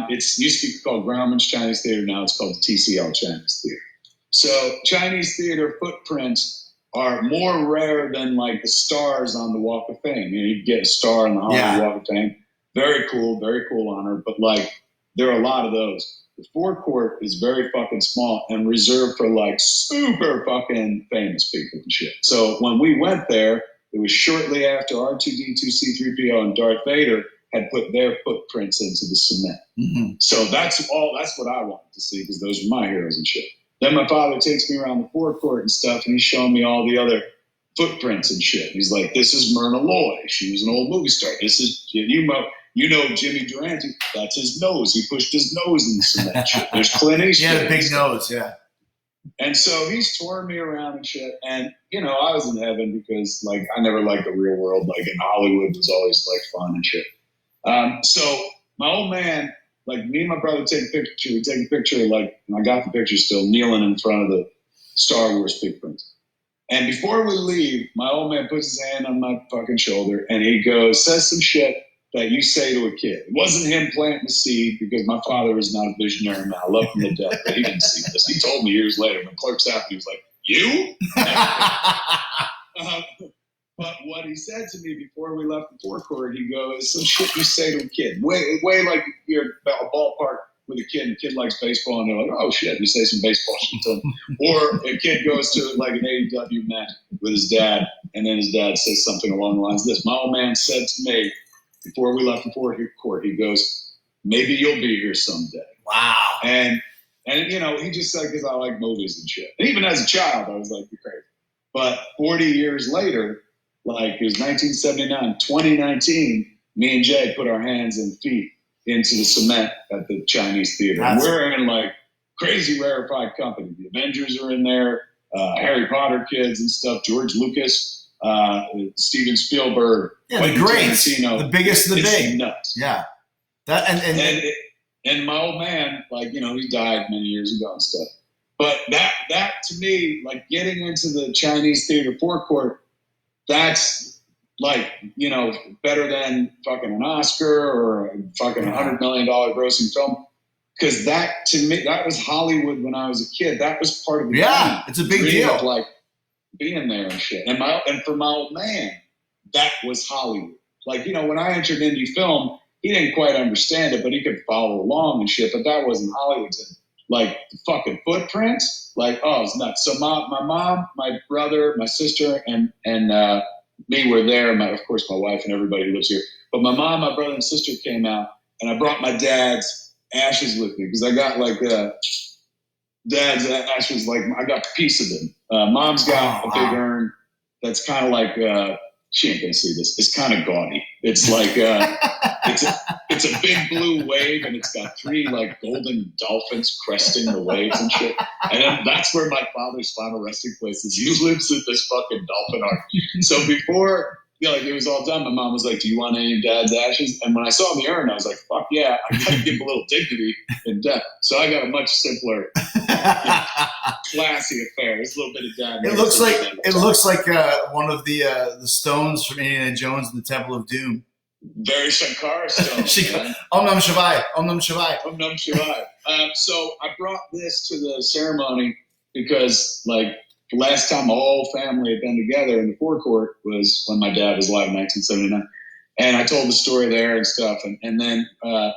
It used to be called Graumans Chinese Theater. Now it's called the TCL Chinese Theater. So Chinese theater footprints are more rare than like the stars on the Walk of Fame. You know, you get a star on the Hollywood Walk of Fame. Very cool honor. But like, there are a lot of those. The forecourt is very fucking small and reserved for like super fucking famous people and shit. So when we went there, it was shortly after R2D2, C3PO, and Darth Vader had put their footprints into the cement. Mm-hmm. So that's what I wanted to see because those are my heroes and shit. Then my father takes me around the forecourt and stuff, and he's showing me all the other footprints and shit. He's like, this is Myrna Loy. She was an old movie star. This is, you know Jimmy Durante. That's his nose. He pushed his nose in the cement shit. There's Clint Eastwood. Yeah, the big nose, yeah. And so he's touring me around and shit. And, you know, I was in heaven because, like, I never liked the real world. Like, in Hollywood was always, like, fun and shit. So my old man, like me and my brother take a picture. We take a picture, like, and I got the picture still, kneeling in front of the Star Wars footprints. And before we leave, my old man puts his hand on my fucking shoulder and he goes, says some shit that you say to a kid. It wasn't him planting the seed because my father was not a visionary man. I love him to death, but he didn't see this. He told me years later when Clerks happened, he was like, you? But what he said to me before we left the forecourt, he goes, some shit you say to a kid. Way like you're at a ballpark with a kid and the kid likes baseball and they're like, oh shit, you say some baseball shit to him. Or a kid goes to like an AEW match with his dad and then his dad says something along the lines of this. My old man said to me before we left the forecourt, he goes, maybe you'll be here someday. Wow. And you know, he just said, because I like movies and shit. And even as a child, I was like, you're crazy. But 40 years later, like it was 1979, 2019, me and Jay put our hands and feet into the cement at the Chinese Theater. And we're in like crazy rarefied company. The Avengers are in there, Harry Potter kids and stuff, George Lucas, Steven Spielberg. Yeah, the greats, the biggest of the big. Nuts. Yeah. And my old man, like, you know, he died many years ago and stuff. But that to me, like getting into the Chinese Theater forecourt, that's like, you know, better than fucking an Oscar or a fucking $100 million grossing film. Because that, to me, that was Hollywood when I was a kid. That was part of the dream. It's a big deal. Of like being there and shit. And for my old man, that was Hollywood. Like, you know, when I entered indie film, he didn't quite understand it, but he could follow along and shit. But that wasn't Hollywood. Like the fucking footprints, like, oh, it's nuts. So my mom, my brother, my sister, and me were there. Of course, my wife and everybody who lives here. But my mom, my brother, and sister came out, and I brought my dad's ashes with me because I got like Dad's ash was like, I got a piece of it. Mom's got a big urn that's kind of like, she ain't gonna see this. It's kind of gaudy. It's like, it's a big blue wave, and it's got 3 like golden dolphins cresting the waves and shit. And then that's where my father's final resting place is. He lives at this fucking dolphin ark. So before, like it was all done, my mom was like, "Do you want any of Dad's ashes?" And when I saw the urn, I was like, "Fuck yeah! I gotta give him a little dignity in death." So I got a much simpler, classy affair. There's a little bit of Dad. It looks like one of the stones from Indiana Jones in the Temple of Doom. Very Shankara stone. Om Nam Shivaya. Om Nam Shivaya. Om Nam Shivaya. So I brought this to the ceremony because, like, the last time my whole family had been together in the forecourt was when my dad was alive in 1979. And I told the story there and stuff. And then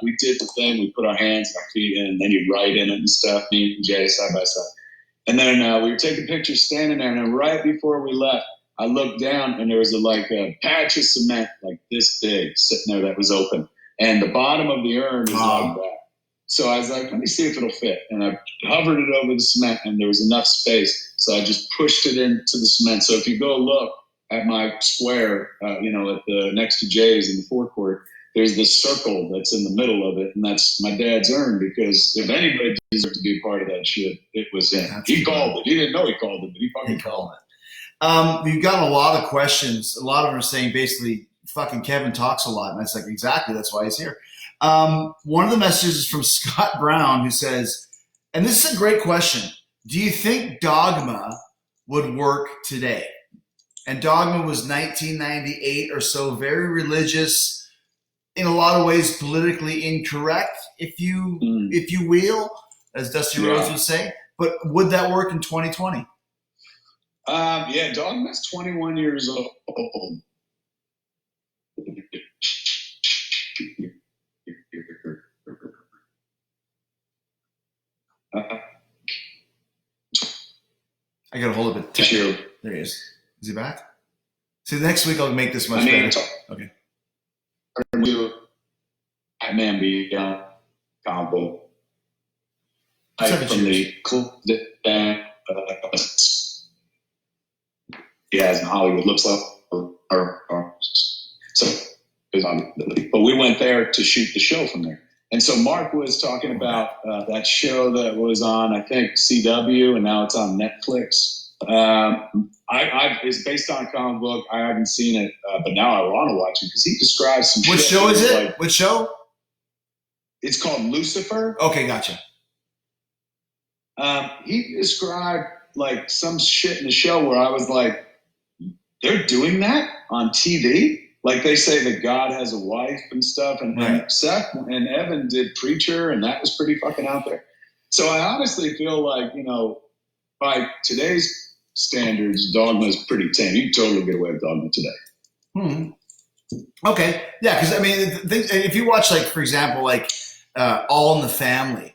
we did the thing. We put our hands and our feet in, and then you write in it and stuff, me and Jay side by side. And then we were taking pictures standing there. And then right before we left, I looked down, and there was a patch of cement like this big sitting there that was open. And the bottom of the urn was like that. So I was like, let me see if it'll fit. And I hovered it over the cement, and there was enough space. So I just pushed it into the cement. So if you go look at my square, at the next to Jay's in the forecourt, there's this circle that's in the middle of it, and that's my dad's urn, because if anybody deserved to be a part of that shit, it was him. He called it. He didn't know he called it, but he fucking called it. We've gotten a lot of questions. A lot of them are saying basically, fucking Kevin talks a lot. And it's like, exactly, that's why he's here. One of the messages is from Scott Brown, who says, and this is a great question, do you think Dogma would work today? And Dogma was 1998 or so, very religious, in a lot of ways politically incorrect, if you will, as Dusty Rhodes would say. But would that work in 2020? Dogma's 21 years old. I got a hold of it. There he is. Is he back? See, next week I'll make this much better. Okay. I man be combo. From the in Hollywood looks like but we went there to shoot the show from there. And so Mark was talking about that show that was on, I think, CW, and now it's on Netflix. It's based on a comic book. I haven't seen it, but now I want to watch it because he describes some. What show is it? What show? It's called Lucifer. Okay, gotcha. He described like some shit in the show where I was like, they're doing that on TV? Like they say that God has a wife and stuff, and Seth and Evan did Preacher, and that was pretty fucking out there. So I honestly feel like, by today's standards, Dogma is pretty tame. You can totally get away with Dogma today. Okay. Yeah, because, I mean, if you watch, like, for example, like All in the Family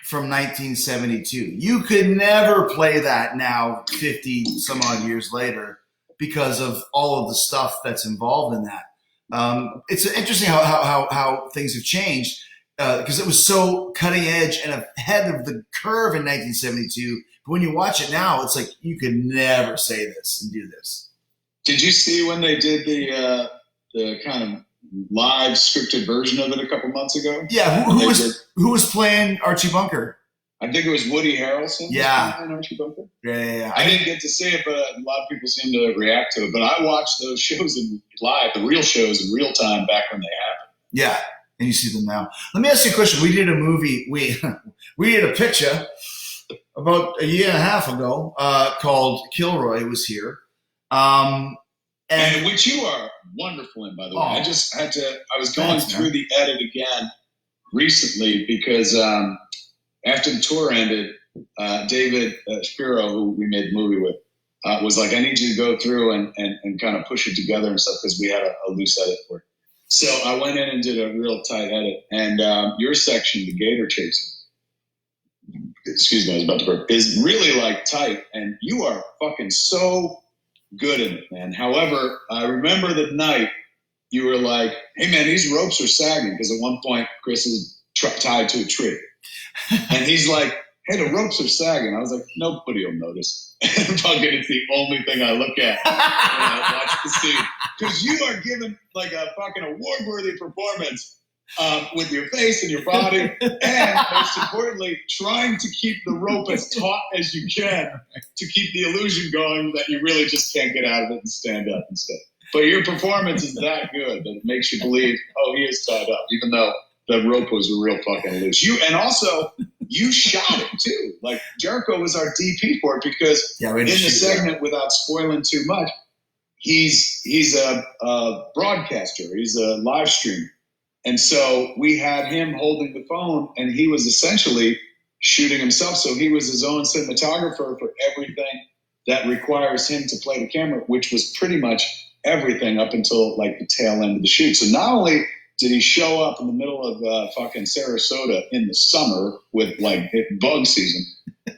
from 1972, you could never play that now 50 some odd years later, because of all of the stuff that's involved in that. It's interesting how things have changed, because it was so cutting edge and ahead of the curve in 1972. But when you watch it now, it's like you could never say this and do this. Did you see when they did the kind of live scripted version of it a couple months ago? Yeah, who was playing Archie Bunker? I think it was Woody Harrelson. Yeah. Archie Bunker. Yeah. I didn't get to see it, but a lot of people seem to react to it. But I watched those shows live, the real shows in real time back when they happened. Yeah, and you see them now. Let me ask you a question. We did a movie. We did a picture about a year and a half ago called Kilroy Was Here. And which you are wonderful in, by the way. I just had to – I was going through the edit again recently because after the tour ended, David Shapiro, who we made the movie with, was like, I need you to go through and kind of push it together and stuff because we had a loose edit for it. So I went in and did a real tight edit. And your section, the gator chasing, excuse me, I was about to burp, is really like tight. And you are fucking so good in it, man. However, I remember the night you were like, hey, man, these ropes are sagging because at one point Chris is tied to a tree. And he's like, hey, the ropes are sagging. I was like, nobody will notice. Fucking, it's the only thing I look at when I watch the scene. Because you are giving like a fucking award-worthy performance with your face and your body, and most importantly, trying to keep the rope as taut as you can to keep the illusion going that you really just can't get out of it and stand up instead. But your performance is that good that it makes you believe, oh, he is tied up, even though the rope was a real fucking loose. And also, you shot it too. Like, Jericho was our DP for it because in the segment, without spoiling too much, he's a broadcaster. He's a live streamer. And so we had him holding the phone, and he was essentially shooting himself. So he was his own cinematographer for everything that requires him to play the camera, which was pretty much everything up until like the tail end of the shoot. So not only did he show up in the middle of fucking Sarasota in the summer with like bug season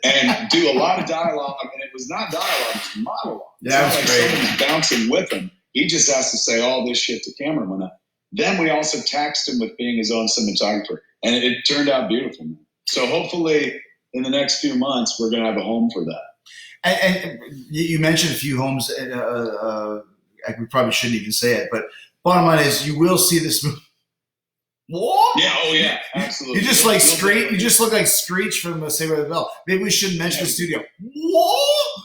and do a lot of dialogue, and it was not dialogue, it was monologue. Yeah, it's not like great. someone's bouncing with him. He just has to say all this shit to camera when Then we also taxed him with being his own cinematographer, and it turned out beautiful, man. So hopefully in the next few months, we're going to have a home for that. And you mentioned a few homes. We probably shouldn't even say it, but bottom line is you will see this movie. What? Yeah, oh yeah, absolutely. You just like Screech. You just look like Screech from Saved by the Bell. Maybe we shouldn't mention the studio. What?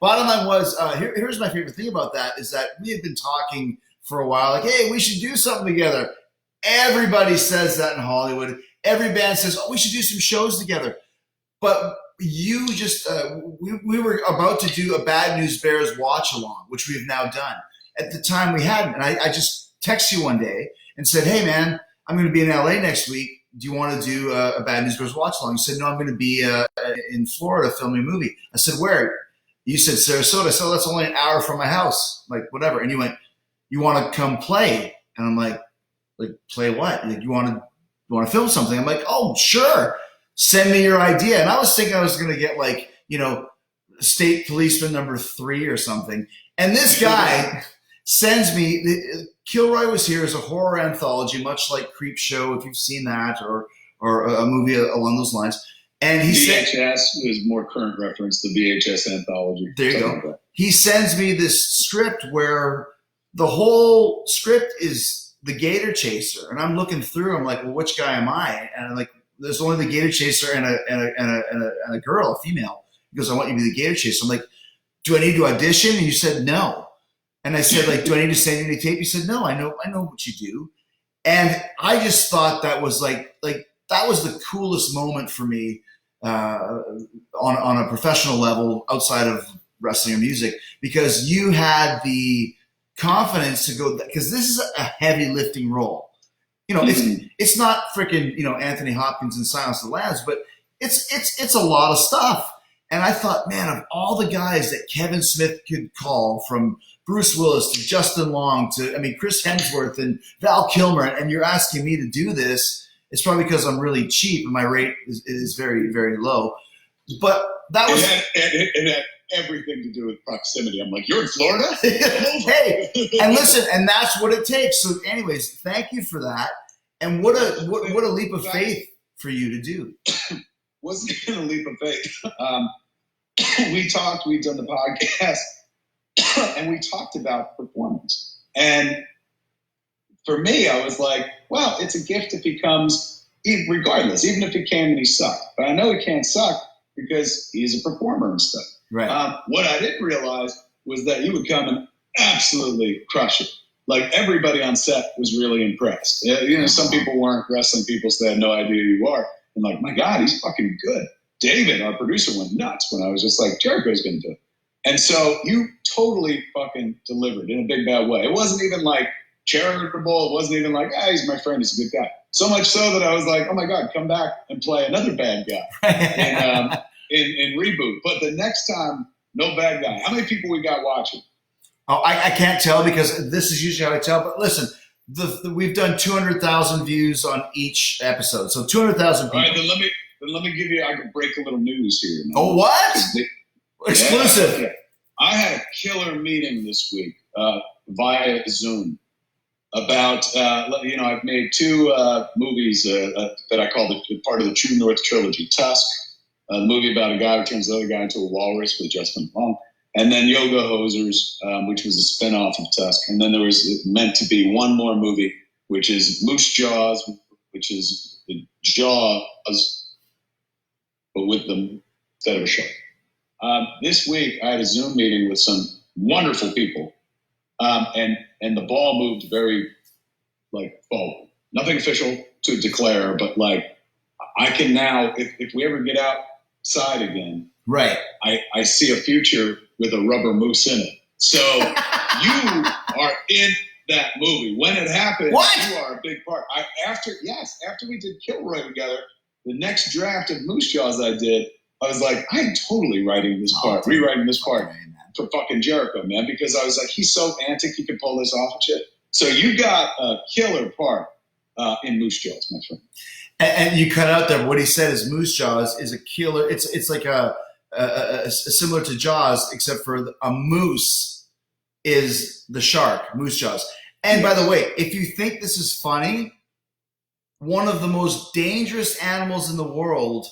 Bottom line was, here's my favorite thing about that is that we had been talking for a while, like, hey, we should do something together. Everybody says that in Hollywood. Every band says, oh, we should do some shows together. But you just, we were about to do a Bad News Bears watch along, which we have now done. At the time we hadn't. And I just texted you one day and said, hey, man, I'm going to be in LA next week. Do you want to do a Bad News Bears watch along? You said, no, I'm going to be in Florida filming a movie. I said, where? You said Sarasota. I said, oh, that's only an hour from my house. Like, whatever. And you went, you want to come play? And I'm like, play what? Like, you want to film something? I'm like, oh, sure. Send me your idea. And I was thinking I was going to get like, state policeman number 3 or something. And this guy sends me, Kilroy Was Here is a horror anthology, much like Creep Show, if you've seen that, or a movie along those lines. And he VHS is more current reference to VHS anthology. There you go. Like he sends me this script where the whole script is the gator chaser. And I'm looking through, I'm like, well, which guy am I? And I'm like, there's only the gator chaser and a girl, a female. He goes, I want you to be the gator chaser. I'm like, do I need to audition? And you said no. And I said, like, do I need to send you any tape? You said, no, I know what you do. And I just thought that was like that was the coolest moment for me on a professional level outside of wrestling or music, because you had the confidence to go, because this is a heavy lifting role. It's not freaking, Anthony Hopkins and Silence of the Lambs, but it's a lot of stuff. And I thought, man, of all the guys that Kevin Smith could call, from Bruce Willis to Justin Long to, Chris Hemsworth and Val Kilmer, and you're asking me to do this, it's probably because I'm really cheap and my rate is very, very low. But that was... It had everything to do with proximity. I'm like, you're in Florida? Hey, and listen, and that's what it takes. So anyways, thank you for that. And what a leap of faith for you to do. Wasn't even a leap of faith. We'd done the podcast, and we talked about performance. And for me, I was like, well, it's a gift if he comes, regardless, even if he can and he sucked. But I know he can't suck because he's a performer and stuff. Right. What I didn't realize was that he would come and absolutely crush it. Like, everybody on set was really impressed. Some people weren't wrestling people, so they had no idea who you are. And like, my God, he's fucking good. David, our producer, went nuts when I was just like, Jericho's going to do it. And so you totally fucking delivered in a big bad way. It wasn't even like charitable. It wasn't even like, he's my friend, he's a good guy. So much so that I was like, oh my God, come back and play another bad guy in Reboot. But the next time, no bad guy. How many people we got watching? Oh, I can't tell, because this is usually how I tell. But listen, we've done 200,000 views on each episode. So 200,000 people. All right, then let me give you, I can break a little news here. Oh, what? Exclusive. Yeah. I had a killer meeting this week via Zoom. about, I've made two movies that I call part of the True North trilogy. Tusk, a movie about a guy who turns the other guy into a walrus with Justin Long. And then Yoga Hosers, which was a spinoff of Tusk. And then there was meant to be one more movie, which is Moose Jaws, which is the Jaws, but with them instead of a shark. This week, I had a Zoom meeting with some wonderful people. And the ball moved very, forward. Nothing official to declare, but I can now, if we ever get outside again, right? I see a future with a rubber moose in it. So you are in that movie. When it happens, you are a big part. After we did Kilroy together, the next draft of Moose Jaws I did, I was like, I'm totally rewriting this part for fucking Jericho, man, because I was like, he's so antic, he could pull this off and shit. So you got a killer part in Moose Jaws, my friend. And you cut out there. What he said is Moose Jaws is a killer. It's like a similar to Jaws, except for a moose is the shark, Moose Jaws. And by the way, if you think this is funny, one of the most dangerous animals in the world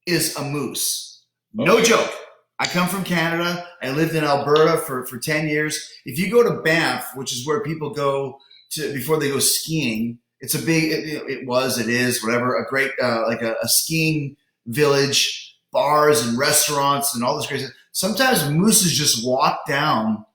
is a moose. No joke. I come from Canada. I lived in Alberta for 10 years. If you go to Banff, which is where people go to before they go skiing, it's a big, it is, whatever, a great, a skiing village, bars and restaurants and all this crazy. Sometimes mooses just walk down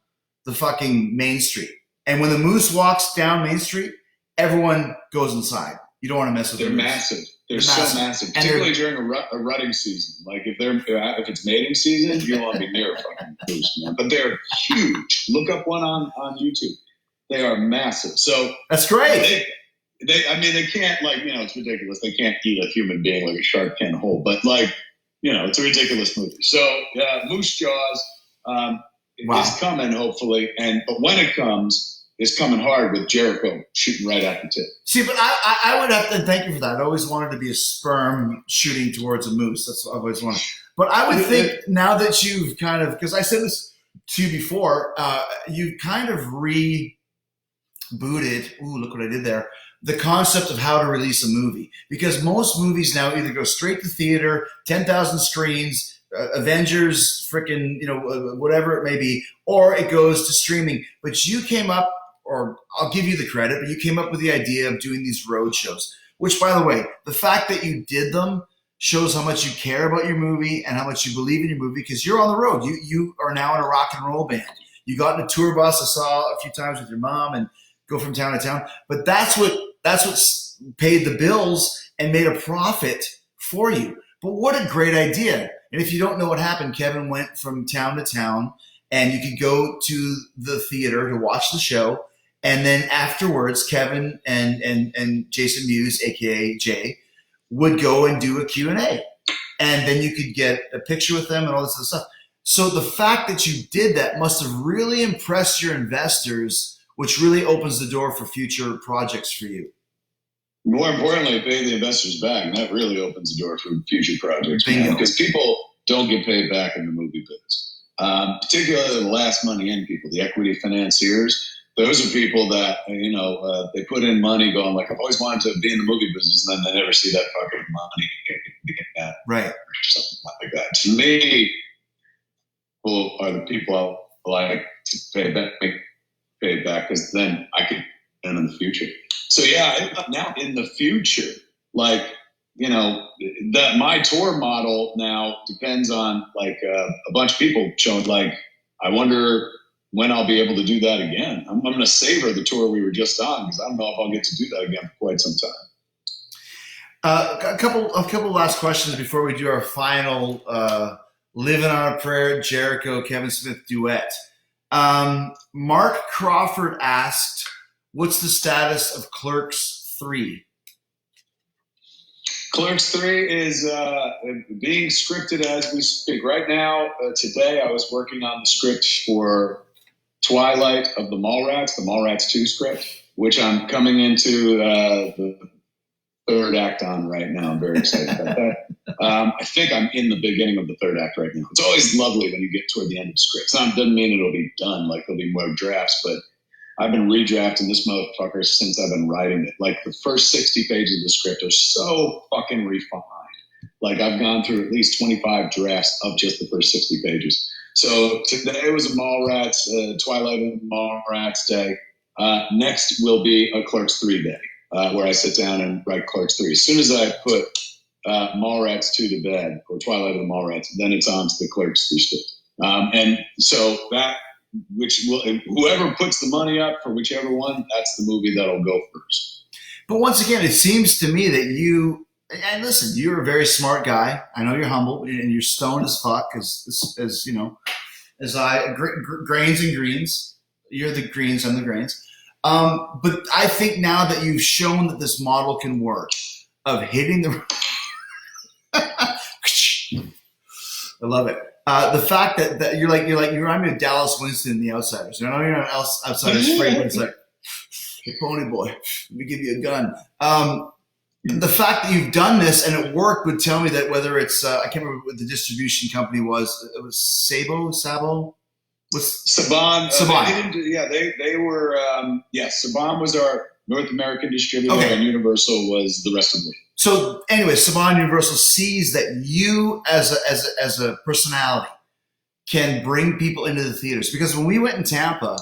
the fucking main street. And when the moose walks down Main Street, everyone goes inside. You don't want to mess with them. They're massive. They're so massive, particularly during a rutting season. Like if it's mating season, you don't want to be near a fucking moose, man. But they're huge. Look up one on YouTube. They are massive. So that's great. They can't it's ridiculous. They can't eat a human being like a shark can whole. But it's a ridiculous movie. So Moose Jaws is coming hopefully, but when it comes. Is coming hard with Jericho shooting right at the tip. See, but I would have to thank you for that. I always wanted to be a sperm shooting towards a moose. That's what I always wanted. But I would think now that you've kind of, because I said this to you before, you've kind of rebooted, look what I did there, the concept of how to release a movie. Because most movies now either go straight to theater, 10,000 screens, Avengers, freaking, whatever it may be, or it goes to streaming. But you came up, or I'll give you the credit, but you came up with the idea of doing these road shows, which, by the way, the fact that you did them shows how much you care about your movie and how much you believe in your movie, because you're on the road. You are now in a rock and roll band. You got in a tour bus I saw a few times with your mom and go from town to town. But that's what paid the bills and made a profit for you. But what a great idea. And if you don't know what happened, Kevin went from town to town, and you could go to the theater to watch the show. And then afterwards, Kevin and Jason Mewes, a.k.a. Jay, would go and do a Q&A. And then you could get a picture with them and all this other stuff. So the fact that you did that must have really impressed your investors, which really opens the door for future projects for you. More importantly, pay the investors back. And that really opens the door for future projects. Because people don't get paid back in the movie business. Particularly the last money in people, the equity financiers. Those are people that, they put in money going like, I've always wanted to be in the movie business, and then they never see that fucking money get right. Or something like that. To me, people are the people I like to pay back because then I could end in the future. So now in the future, that my tour model now depends on a bunch of people showing I wonder when I'll be able to do that again. I'm going to savor the tour we were just on because I don't know if I'll get to do that again for quite some time. A couple last questions before we do our final Living on a Prayer, Jericho, Kevin Smith duet. Mark Crawford asked, what's the status of Clerks 3? Clerks 3 is being scripted as we speak. Right now, today, I was working on the script for Twilight of the Mallrats 2 script, which I'm coming into the third act on right now. I'm very excited about that. I think I'm in the beginning of the third act right now. It's always lovely when you get toward the end of scripts. Doesn't mean it'll be done, there'll be more drafts, but I've been redrafting this motherfucker since I've been writing it. Like the first 60 pages of the script are so fucking refined. Like I've gone through at least 25 drafts of just the first 60 pages. So today was a Mallrats, Twilight of the Mallrats day. Next will be a Clerks 3 day, where I sit down and write Clerks 3. As soon as I put Mallrats 2 to bed, or Twilight of the Mallrats, then it's on to the Clerks 3 shit. And so that, whoever puts the money up for whichever one, that's the movie that'll go first. But once again, it seems to me that and listen, you're a very smart guy. I know you're humble and you're stoned as fuck, as you know, as grains and greens. You're the greens, I'm the grains. But I think now that you've shown that this model can work of hitting the, I love it. The fact that you remind me of Dallas Winston in The Outsiders. I know you're not Outsiders afraid, but it's like, hey, pony boy, let me give you a gun. The fact that you've done this and it worked would tell me that whether it's I can't remember what the distribution company was. It was Sabo. What's Saban? Saban. They were. Saban was our North American distributor, and Universal was the rest of the world. So anyway, Saban Universal sees that you as a personality can bring people into the theaters, because when we went in Tampa.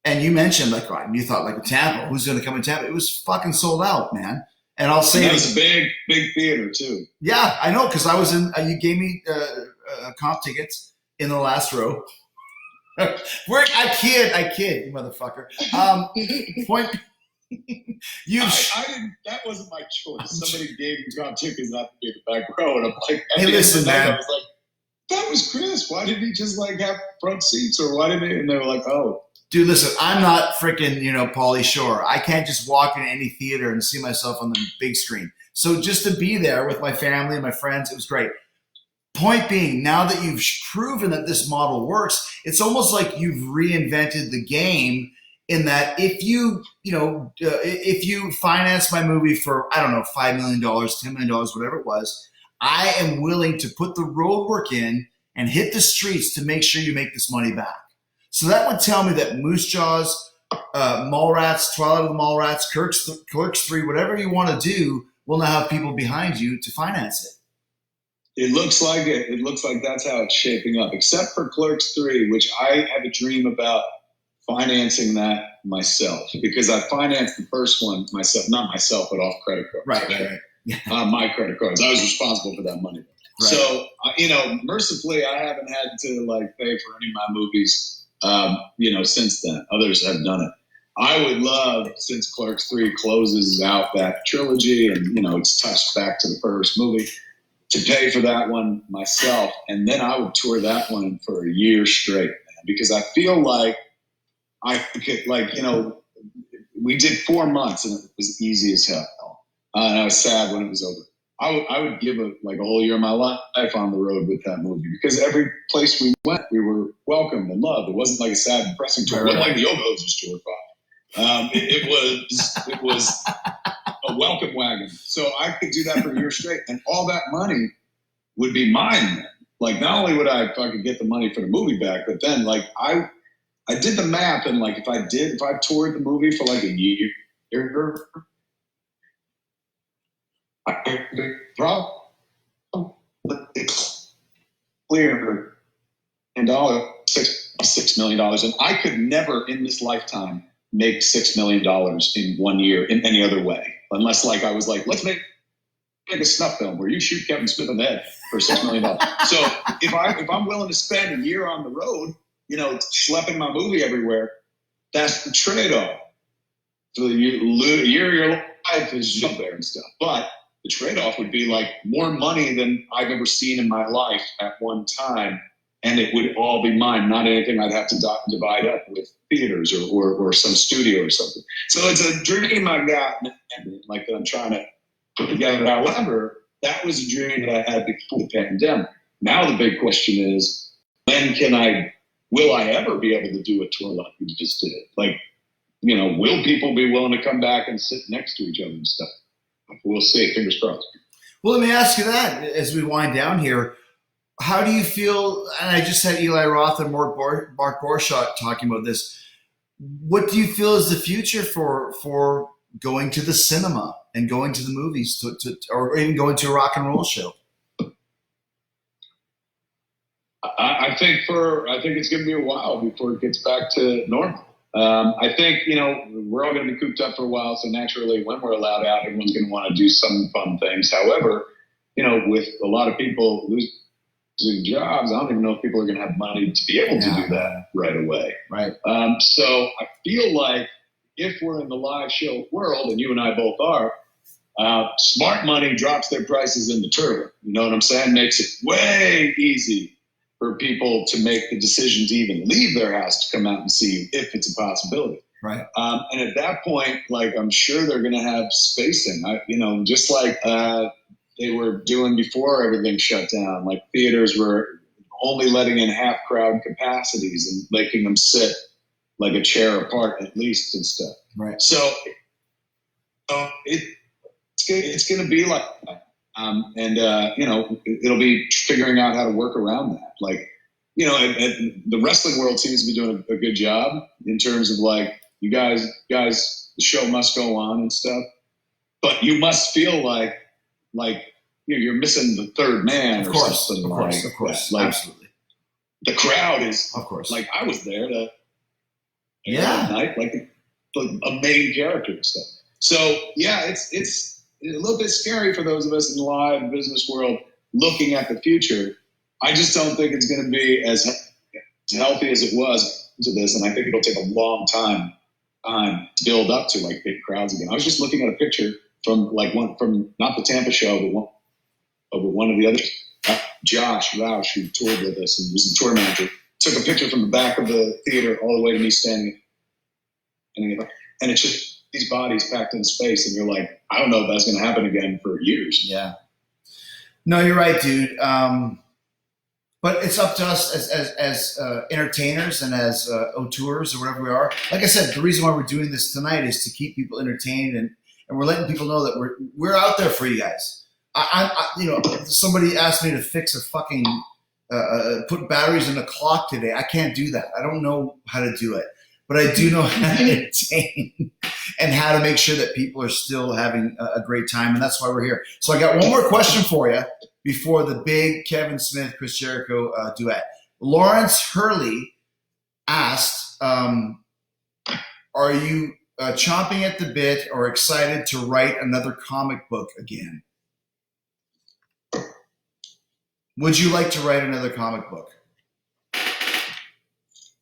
And you mentioned you thought like Tampa, who's going to come in Tampa? It was fucking sold out, man. And I'll say it was a big theater too. Yeah, I know, because I was in. You gave me comp tickets in the last row. I kid, you motherfucker. Point. I didn't. That wasn't my choice. Somebody gave me comp tickets not to be in the back row, and I'm like, hey, listen, man. I was like, that was Chris. Why didn't he just have front seats, or why didn't he? And they were like, oh. Dude, listen, I'm not freaking, Pauly Shore. I can't just walk into any theater and see myself on the big screen. So just to be there with my family and my friends, it was great. Point being, now that you've proven that this model works, it's almost like you've reinvented the game, in that if you finance my movie for, I don't know, $5 million, $10 million, whatever it was, I am willing to put the road work in and hit the streets to make sure you make this money back. So that would tell me that Moose Jaws, Mallrats, Twilight of the Mallrats, Clerks 3, whatever you want to do, will now have people behind you to finance it. It looks like it. It looks like that's how it's shaping up, except for Clerks 3, which I have a dream about financing that myself, because I financed the first one myself, not myself, but off credit cards. Right. Yeah. My credit cards. I was responsible for that money. Right. So, mercifully, I haven't had to pay for any of my movies. Since then, others have done it. I would love, since Clerks 3 closes out that trilogy and, it's touched back to the first movie, to pay for that one myself. And then I would tour that one for a year straight, man, because I feel like I could, we did 4 months and it was easy as hell. And I was sad when it was over. I would give a whole year of my life on the road with that movie, because every place we went, we were welcomed and loved. It wasn't like a sad, depressing tour. It wasn't like the Yo-Go's tour. It was a welcome wagon. So I could do that for a year straight, and all that money would be mine then. Not only would I fucking get the money for the movie back, but then I did the math, and if I toured the movie for a year, I probably clear and $6 million, and I could never in this lifetime make $6 million in 1 year in any other way, unless I was let's make a snuff film where you shoot Kevin Smith in the head for $6 million. So if I'm willing to spend a year on the road, schlepping my movie everywhere, that's the trade-off. So a year of your life is just there and stuff, but the trade-off would be more money than I've ever seen in my life at one time, and it would all be mine, not anything I'd have to divide up with theaters or some studio or something. So it's a dream I got, that I'm trying to put together. However, that was a dream that I had before the pandemic. Now the big question is, will I ever be able to do a tour like we just did? Will people be willing to come back and sit next to each other and stuff? We'll see. Fingers crossed. Well, let me ask you that as we wind down here. How do you feel? And I just had Eli Roth and Mark Borchardt talking about this. what do you feel is the future for going to the cinema and going to the movies or even going to a rock and roll show? I think it's going to be a while before it gets back to normal. I think, we're all going to be cooped up for a while. So naturally, when we're allowed out, everyone's going to want to do some fun things. However, with a lot of people losing jobs, I don't even know if people are going to have money to be able to do that right away. Right. So I feel like if we're in the live show world, and you and I both are, smart money drops their prices in the turbo. You know what I'm saying? Makes it way easy for people to make the decision to even leave their house to come out and see you if it's a possibility. Right. And at that point, I'm sure they're going to have spacing, just like they were doing before everything shut down. Like theaters were only letting in half crowd capacities and making them sit like a chair apart at least and stuff. Right. So it's going to be like that. It'll be figuring out how to work around that. The wrestling world seems to be doing a good job in terms of you guys, the show must go on and stuff, but you must feel like you're missing the third man or something. Of course. Absolutely. The crowd is, of course, I was there that night, a main character and stuff. So yeah, it's a little bit scary for those of us in the live business world looking at the future. I just don't think it's going to be as healthy as it was to this, and I think it'll take a long time to build up to big crowds again. I was just looking at a picture from from not the Tampa show, but one of the others. Josh Roush, who toured with us and was the tour manager, took a picture from the back of the theater all the way to me standing, and it's just these bodies packed in space, and you're like, I don't know if that's going to happen again for years. Yeah. No, you're right, dude. But it's up to us as entertainers and as auteurs or whatever we are. Like I said, the reason why we're doing this tonight is to keep people entertained, and we're letting people know that we're out there for you guys. Somebody asked me to fix a fucking put batteries in a clock today. I can't do that. I don't know how to do it. But I do know how to entertain and how to make sure that people are still having a great time. And that's why we're here. So I got one more question for you before the big Kevin Smith, Chris Jericho duet. Lawrence Hurley asked, are you chomping at the bit or excited to write another comic book again? Would you like to write another comic book?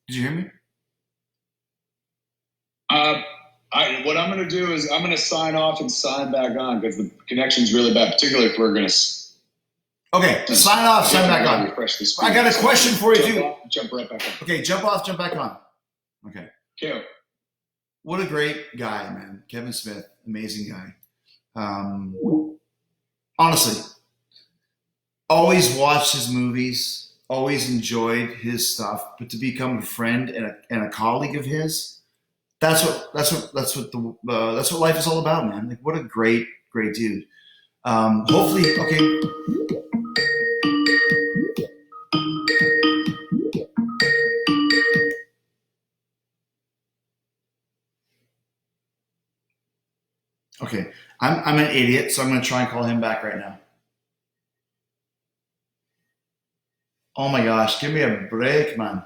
Did you hear me? What I'm going to do is I'm going to sign off and sign back on because the connection's really bad, particularly if we're going to. Okay, sign off, sign back on. I got a question for you too. Jump right back on. Okay, jump off, jump back on. Okay. Okay. What a great guy, man. Kevin Smith, amazing guy. Honestly, always watched his movies, always enjoyed his stuff, but to become a friend and a colleague of his. That's what life is all about, man. What a great dude. Hopefully, okay. Okay, I'm an idiot, so I'm going to try and call him back right now. Oh my gosh, give me a break, man.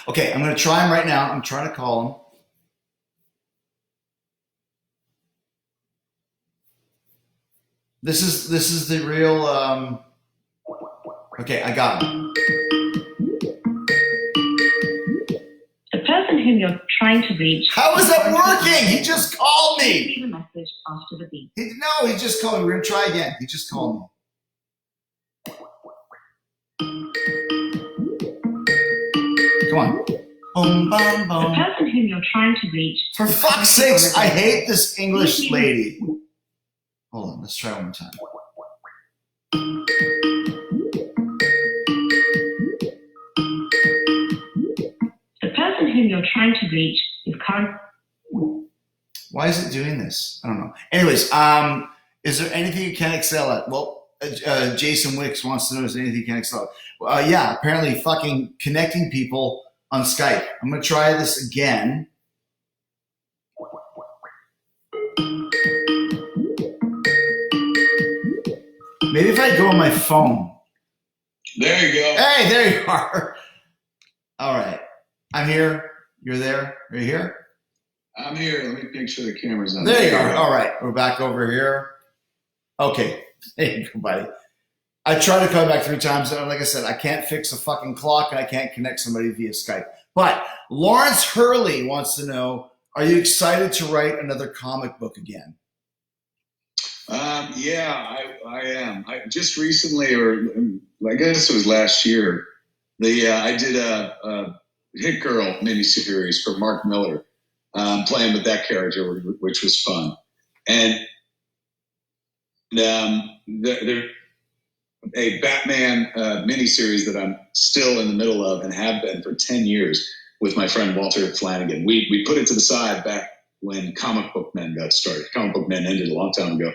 Okay, I'm going to try him right now. I'm trying to call him. This is the real. Okay, I got him. The person whom you're trying to reach. How is that working? He just called me. Leave a message after the beep. He just called me. We're going to try again. He just called me. Come on. Boom, boom, boom. The person whom you're trying to reach. For fuck's sakes, I hate this English lady. Hold on, let's try one more time. The person whom you're trying to reach is currently. Why is it doing this? I don't know. Anyways, is there anything you can't excel at? Well, Jason Wicks wants to know if there's anything you can't excel at. Yeah, apparently fucking connecting people on Skype. I'm going to try this again. Maybe if I go on my phone. There you go. Hey, there you are. All right. I'm here. You're there. Are you here? I'm here. Let me make sure the camera's on. There you are. All right. We're back over here. Okay. There you go, buddy. I tried to call back 3 times. And like I said, I can't fix a fucking clock and I can't connect somebody via Skype. But Lawrence Hurley wants to know, are you excited to write another comic book again? Yeah, I am. I just recently, or I guess it was last year, I did a Hit Girl miniseries for Mark Miller, playing with that character, which was fun. And there a Batman miniseries that I'm still in the middle of and have been for 10 years with my friend Walter Flanagan. We put it to the side back when Comic Book Men got started. Comic Book Men ended a long time ago.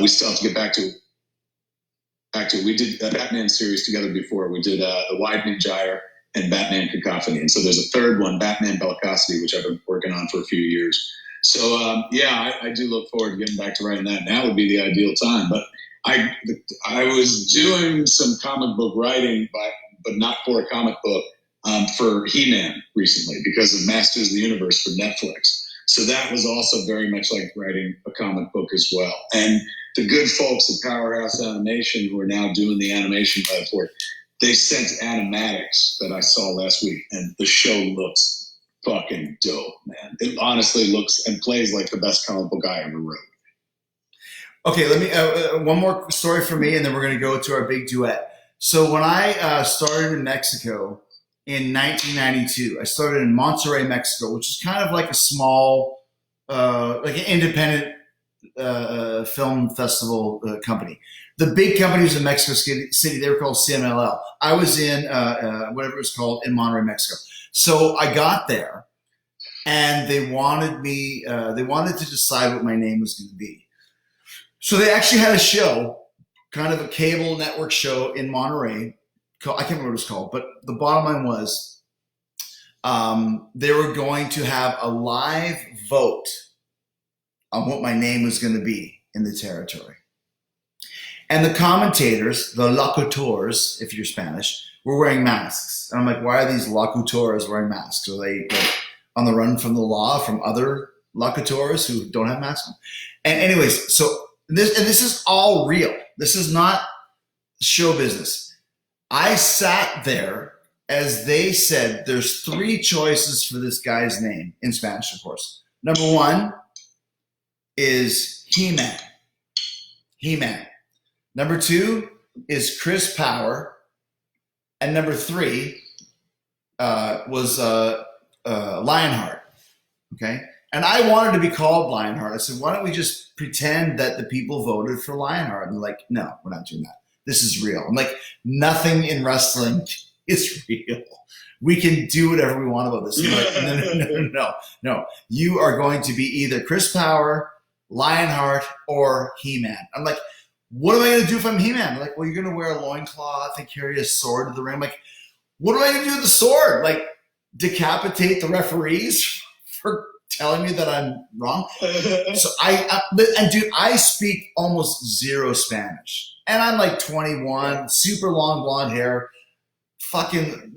We still have to get back to it. We did a Batman series together before. We did The Widening Gyre and Batman Cacophony. And so there's a third one, Batman Bellicosity, which I've been working on for a few years. So, I do look forward to getting back to writing that. Now would be the ideal time. But I was doing some comic book writing, but not for a comic book, for He-Man recently because of Masters of the Universe for Netflix. So that was also very much like writing a comic book as well. And the good folks at Powerhouse Animation, who are now doing the animation for it, they sent animatics that I saw last week, and the show looks fucking dope, man. It honestly looks and plays like the best comic book I ever wrote. Okay, let me one more story for me, and then we're going to go to our big duet. So when I started in Mexico in 1992, I started in Monterrey, Mexico, which is kind of like a small, like an independent film festival company. The big companies in Mexico City, they were called CMLL. I was in whatever it was called in Monterrey, Mexico. So I got there, and they wanted me. They wanted to decide what my name was going to be. So they actually had a show, kind of a cable network show in Monterey. I can't remember what it was called, but the bottom line was they were going to have a live vote on what my name was going to be in the territory. And the commentators, the locutors, if you're Spanish, were wearing masks. And I'm like, why are these locutors wearing masks? Are they like on the run from the law from other locutors who don't have masks on? And anyways, so this is all real. This is not show business. I sat there as they said, there's 3 choices for this guy's name in Spanish, of course. Number 1 is He-Man. He-Man. Number 2 is Chris Power. And number 3 was Lionheart. Okay. And I wanted to be called Lionheart. I said, why don't we just pretend that the people voted for Lionheart? And they're like, no, we're not doing that. This is real. I'm like, nothing in wrestling is real. We can do whatever we want about this. Like, no. You are going to be either Chris Power, Lionheart, or He-Man. I'm like, what am I going to do if I'm He-Man? Like, well, you're going to wear a loincloth and carry a sword to the ring. I'm like, what am I going to do with the sword? Like, decapitate the referees for telling me that I'm wrong? So I speak almost zero Spanish. And I'm like 21, super long blonde hair, fucking,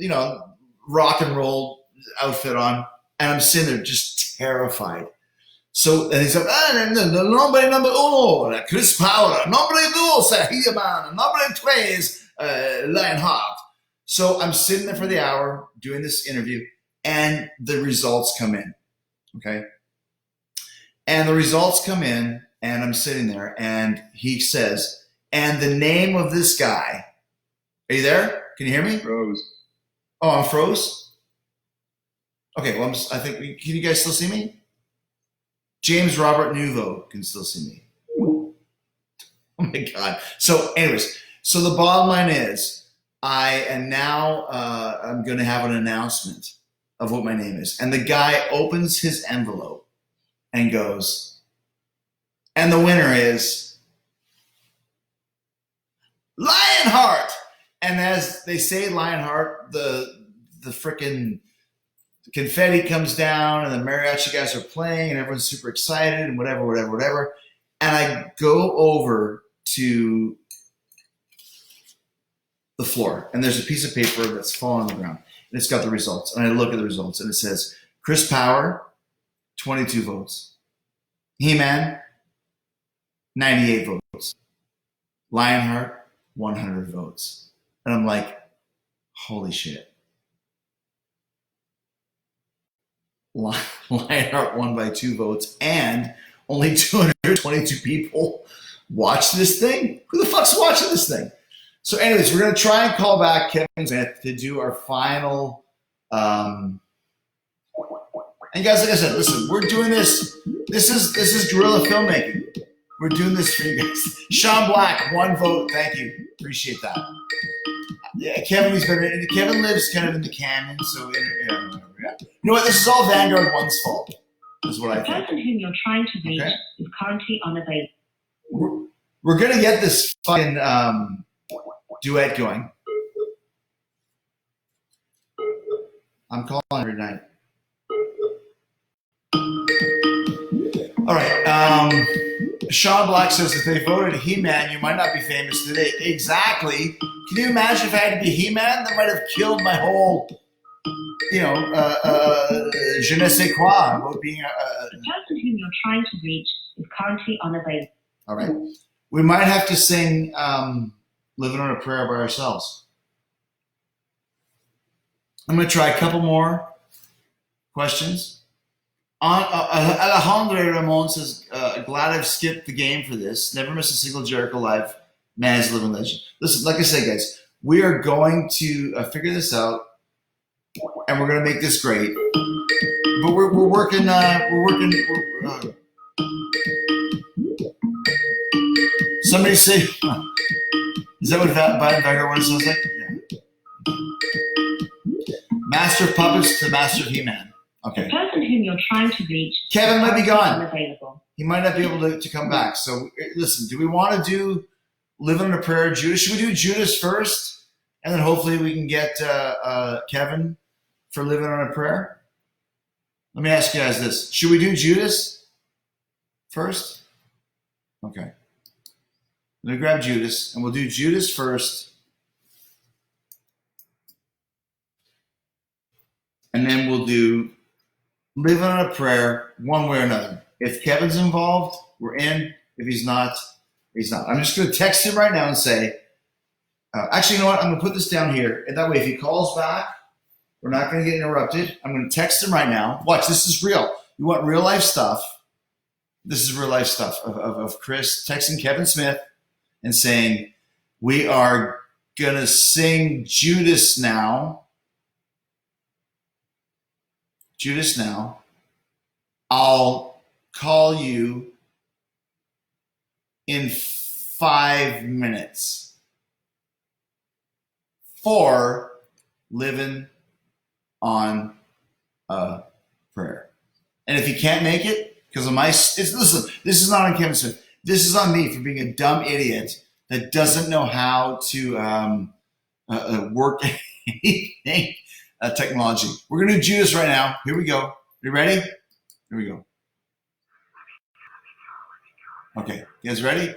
rock and roll outfit on. And I'm sitting there just terrified. So, and he's like, nombre number uno, Chris Power, nombre dos, He-Man, nombre tres, Lionheart. So I'm sitting there for the hour doing this interview, and the results come in. Okay. And the results come in, and I'm sitting there, and he says, and the name of this guy, are you there? Can you hear me? Froze. Oh, I'm froze? Okay, well, can you guys still see me? James Robert Nouveau can still see me. Oh my God. So anyways, so the bottom line is I'm going to have an announcement of what my name is. And the guy opens his envelope and goes, and the winner is Lionheart. And as they say, Lionheart, the frickin' confetti comes down and the mariachi guys are playing and everyone's super excited and whatever. And I go over to the floor and there's a piece of paper that's fallen on the ground and it's got the results. And I look at the results and it says, Chris Power, 22 votes. He-Man, 98 votes. Lionheart, 100 votes. And I'm like, holy shit. Lionheart won by 2 votes and only 222 people watched this thing. Who the fuck's watching this thing? So anyways, we're going to try and call back Kevin Smith to do our final. And guys, like I said, listen, we're doing this. This is guerrilla filmmaking. We're doing this for you guys. Sean Black, 1 vote. Thank you. Appreciate that. Yeah, Kevin lives kind of in the canyon, so yeah. You know what? This is all Vanguard 1's fault. Is what I think. The person whom you're trying to reach is currently unavailable. We're gonna get this fucking duet going. I'm calling every night. All right. Sean Black says if they voted He-Man, you might not be famous today. Exactly. Can you imagine if I had to be He-Man? That might have killed my whole, je ne sais quoi about being the person whom you're trying to reach is currently unavailable. All right. We might have to sing Living on a Prayer by ourselves. I'm going to try a couple more questions. Alejandro Ramon says, glad I've skipped the game for this. Never miss a single Jericho live. Man's living legend. Listen, like I said, guys, we are going to figure this out, and we're going to make this great. But we're working. Somebody say, is that what Vanguard sounds like? Yeah. Master of Puppets to Master of He-Man. Okay. The person whom you're trying to reach, Kevin might be gone. Unavailable. He might not be able to come back. So listen, do we want to do Living on a Prayer, Judas? Should we do Judas first, and then hopefully we can get Kevin for Living on a Prayer? Let me ask you guys this: should we do Judas first? Okay. Let me grab Judas, and we'll do Judas first, and then we'll do Living on a Prayer one way or another. If Kevin's involved, we're in. If he's not, he's not. I'm just going to text him right now and say, actually, you know what? I'm going to put this down here. And that way, if he calls back, we're not going to get interrupted. I'm going to text him right now. Watch, this is real. You want real life stuff. This is real life stuff of Chris texting Kevin Smith and saying, we are going to sing Judas now. Judas now. I'll call you in 5 minutes for Living on a Prayer. And if you can't make it, because of listen, this is not on Kevin Smith. This is on me for being a dumb idiot that doesn't know how to work anything technology. We're going to do Judas right now. Here we go. You ready? Here we go. Okay, you guys ready?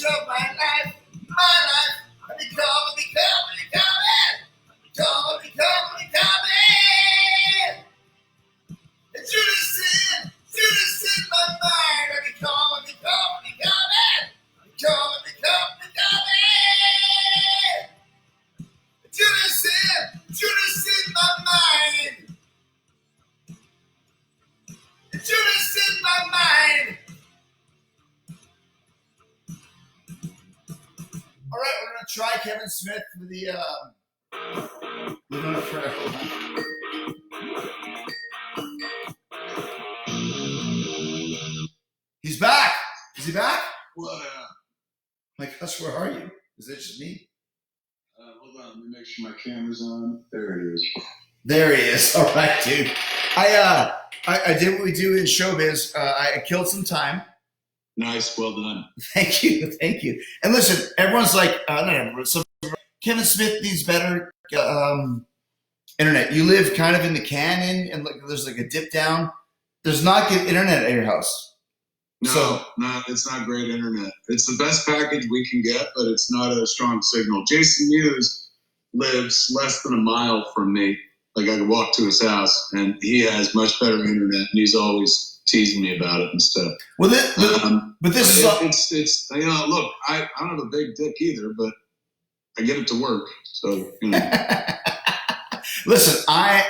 celebration of my life. I become it. Judas in my mind. I become it. Judas in my mind. Judas in my mind. All right, we're gonna try Kevin Smith for the Living on a Prayer. He's back. Is he back? What? My gosh, where are you? Is it just me? Hold on, let me make sure my camera's on. There it is. There he is. All right, dude. I did what we do in showbiz. I killed some time. Nice, well done. Thank you. And listen, everyone's like, not everyone. So Kevin Smith needs better internet. You live kind of in the canyon, and there's like a dip down. There's not good internet at your house. No, it's not great internet. It's the best package we can get, but it's not a strong signal. Jason Mewes lives less than a mile from me. Like I could walk to his house, and he has much better internet, and he's always teasing me about it and stuff. Well, this look, I don't have a big dick either, but I get it to work. So Listen,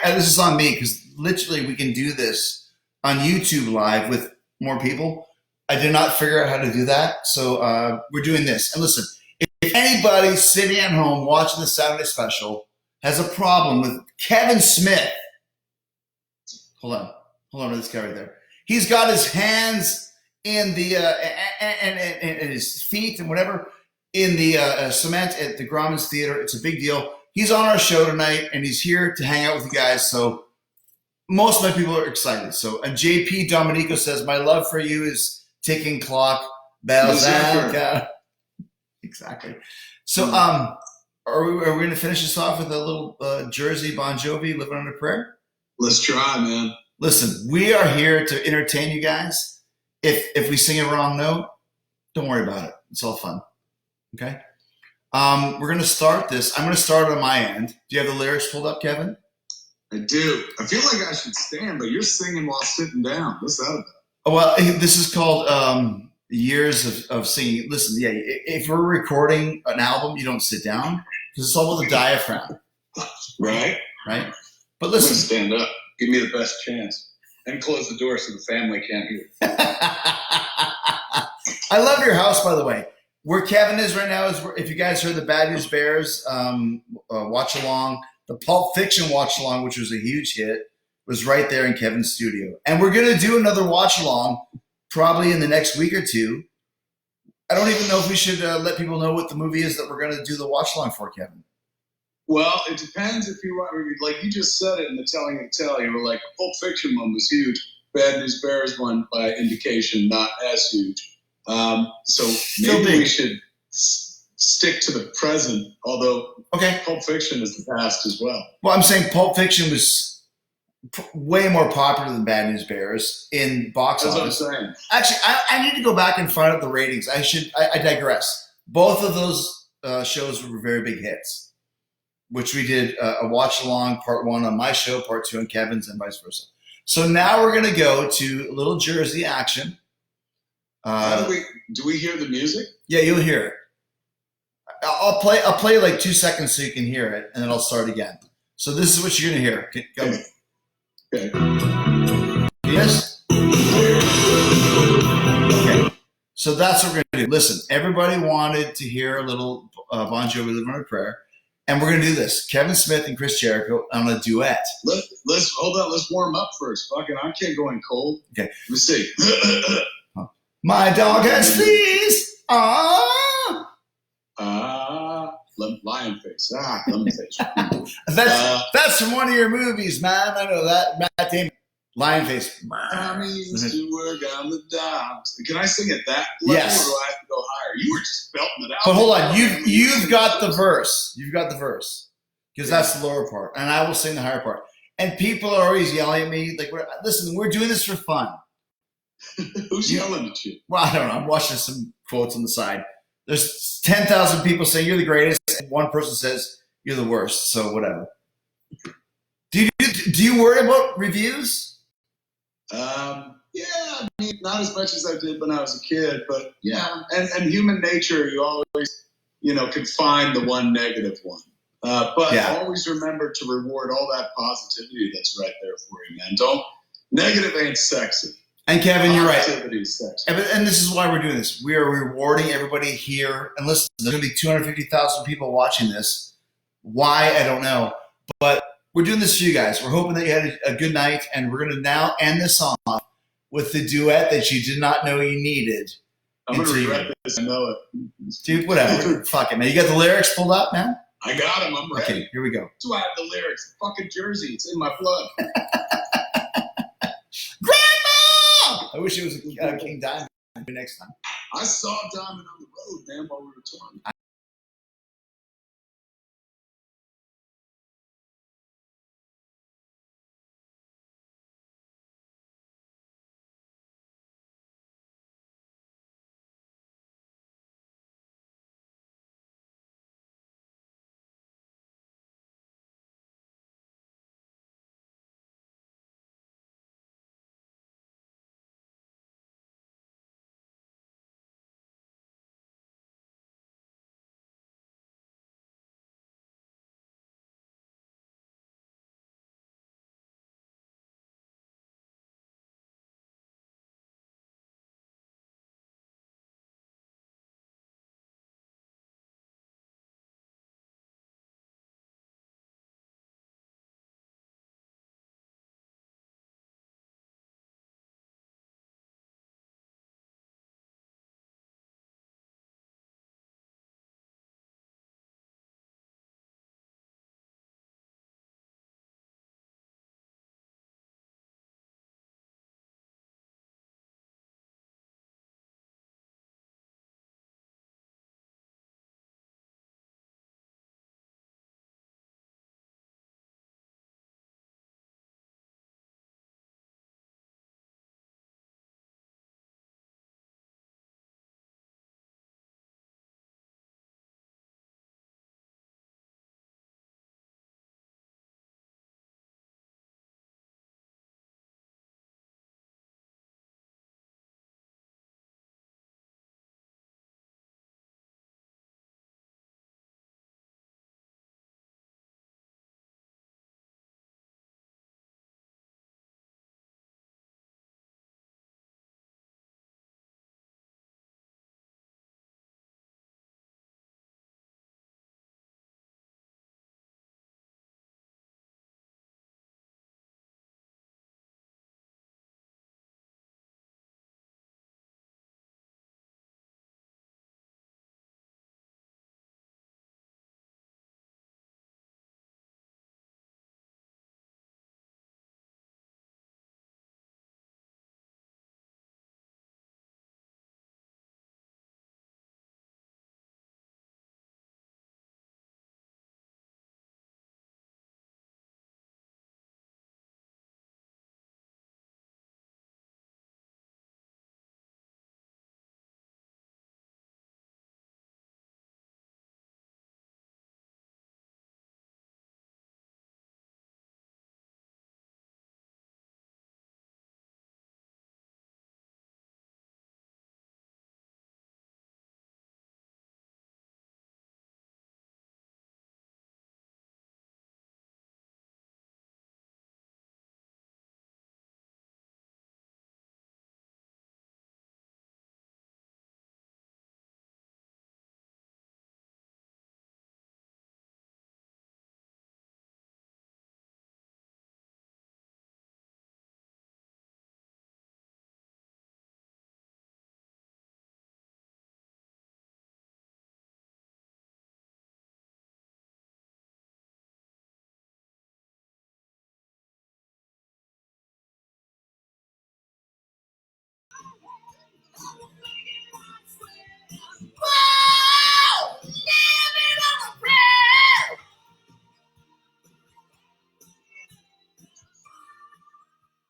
this is on me because literally we can do this on YouTube Live with more people. I did not figure out how to do that, so we're doing this. And listen, if anybody sitting at home watching the Saturday special has a problem with Kevin Smith, hold on to this guy right there. He's got his hands in the and his feet and whatever in the cement at the Graumans Theater. It's a big deal. He's on our show tonight, and he's here to hang out with you guys. So most of my people are excited. So, and JP Domenico says, "My love for you is ticking clock, bells out." Exactly. So, are we going to finish this off with a little Jersey Bon Jovi, "Living on a Prayer"? Let's try, man. Listen, we are here to entertain you guys. If we sing a wrong note, don't worry about it. It's all fun. Okay? We're going to start this. I'm going to start on my end. Do you have the lyrics pulled up, Kevin? I do. I feel like I should stand, but you're singing while sitting down. What's that about? Oh, well, this is called years of singing. Listen, yeah, if we're recording an album, you don't sit down because it's all about the diaphragm. Right? But listen. Stand up. Give me the best chance. And close the door so the family can't hear. I love your house, by the way. Where Kevin is right now is if you guys heard the Bad News Bears watch along, the Pulp Fiction watch along, which was a huge hit, was right there in Kevin's studio. And we're going to do another watch along probably in the next week or two. I don't even know if we should let people know what the movie is that we're going to do the watch along for, Kevin. Well, it depends if you want, like you just said it in the Telling of Tell. You were like, the Pulp Fiction one was huge. Bad News Bears one, by indication, not as huge. So maybe we should stick to the present, although Pulp Fiction is the past as well. Well, I'm saying Pulp Fiction was way more popular than Bad News Bears in box office. That's what I'm saying. Actually, I need to go back and find out the ratings. I digress. Both of those shows were very big hits, which we did a watch along, part one on my show, part two on Kevin's, and vice versa. So now we're going to go to a little Jersey action. Do we hear the music? Yeah, you'll hear it. I'll play like 2 seconds so you can hear it, and then I'll start again. So this is what you're going to hear. Go. Okay. Yes? Okay. So that's what we're going to do. Listen, everybody wanted to hear a little Bon Jovi, "Living on a Prayer." And we're going to do this. Kevin Smith and Chris Jericho on a duet. Let's hold on. Let's warm up first. Fucking, I can't go in cold. Okay. Let's see. My dog has fleas. Lion face. Lemon face. That's from one of your movies, man. I know that. Matt Damon. Lion face. Mommy used to work on the docks. Can I sing it that level, yes. Or do I have to go higher? You were just belting it out. But hold on. You've got the verse. You've got the verse. Because that's the lower part. And I will sing the higher part. And people are always yelling at me. Like, listen, we're doing this for fun. Who's yelling at you? Well, I don't know. I'm watching some quotes on the side. There's 10,000 people saying you're the greatest, and one person says you're the worst. So whatever. Do you worry about reviews? Yeah, I mean, not as much as I did when I was a kid, but yeah. And human nature, you always, can find the one negative one. But always remember to reward all that positivity that's right there for you, man. Negative ain't sexy. And Kevin, you're right. Positivity is sexy. And this is why we're doing this. We are rewarding everybody here. And listen, there's going to be 250,000 people watching this. Why? I don't know. But we're doing this for you guys. We're hoping that you had a good night. And we're going to now end this off with the duet that you did not know you needed. I'm going to regret this. I know it. Dude, whatever. Fuck it, man. You got the lyrics pulled up, man? I got them. I'm ready. Okay, here we go. That's why I have the lyrics. Fucking Jersey. It's in my blood. Grandma! I wish it was King Diamond next time. I saw Diamond on the road, man, while we were touring.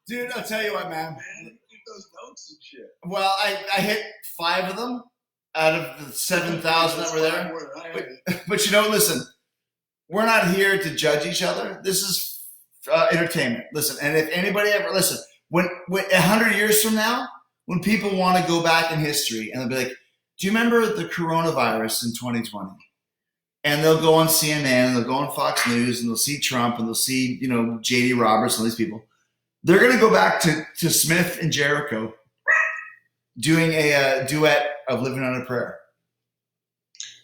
Dude, I'll tell you what, man. Get those notes and shit. Well, I hit 5 of them, out of the 7,000 that were there. But listen, we're not here to judge each other. This is entertainment. Listen, and if anybody ever listen, when 100 years from now, when people want to go back in history and they'll be like, "Do you remember the coronavirus in 2020?" And they'll go on CNN, and they'll go on Fox News, and they'll see Trump, and they'll see J.D. Roberts and all these people. They're going to go back to Smith and Jericho doing a duet of "Living on a Prayer."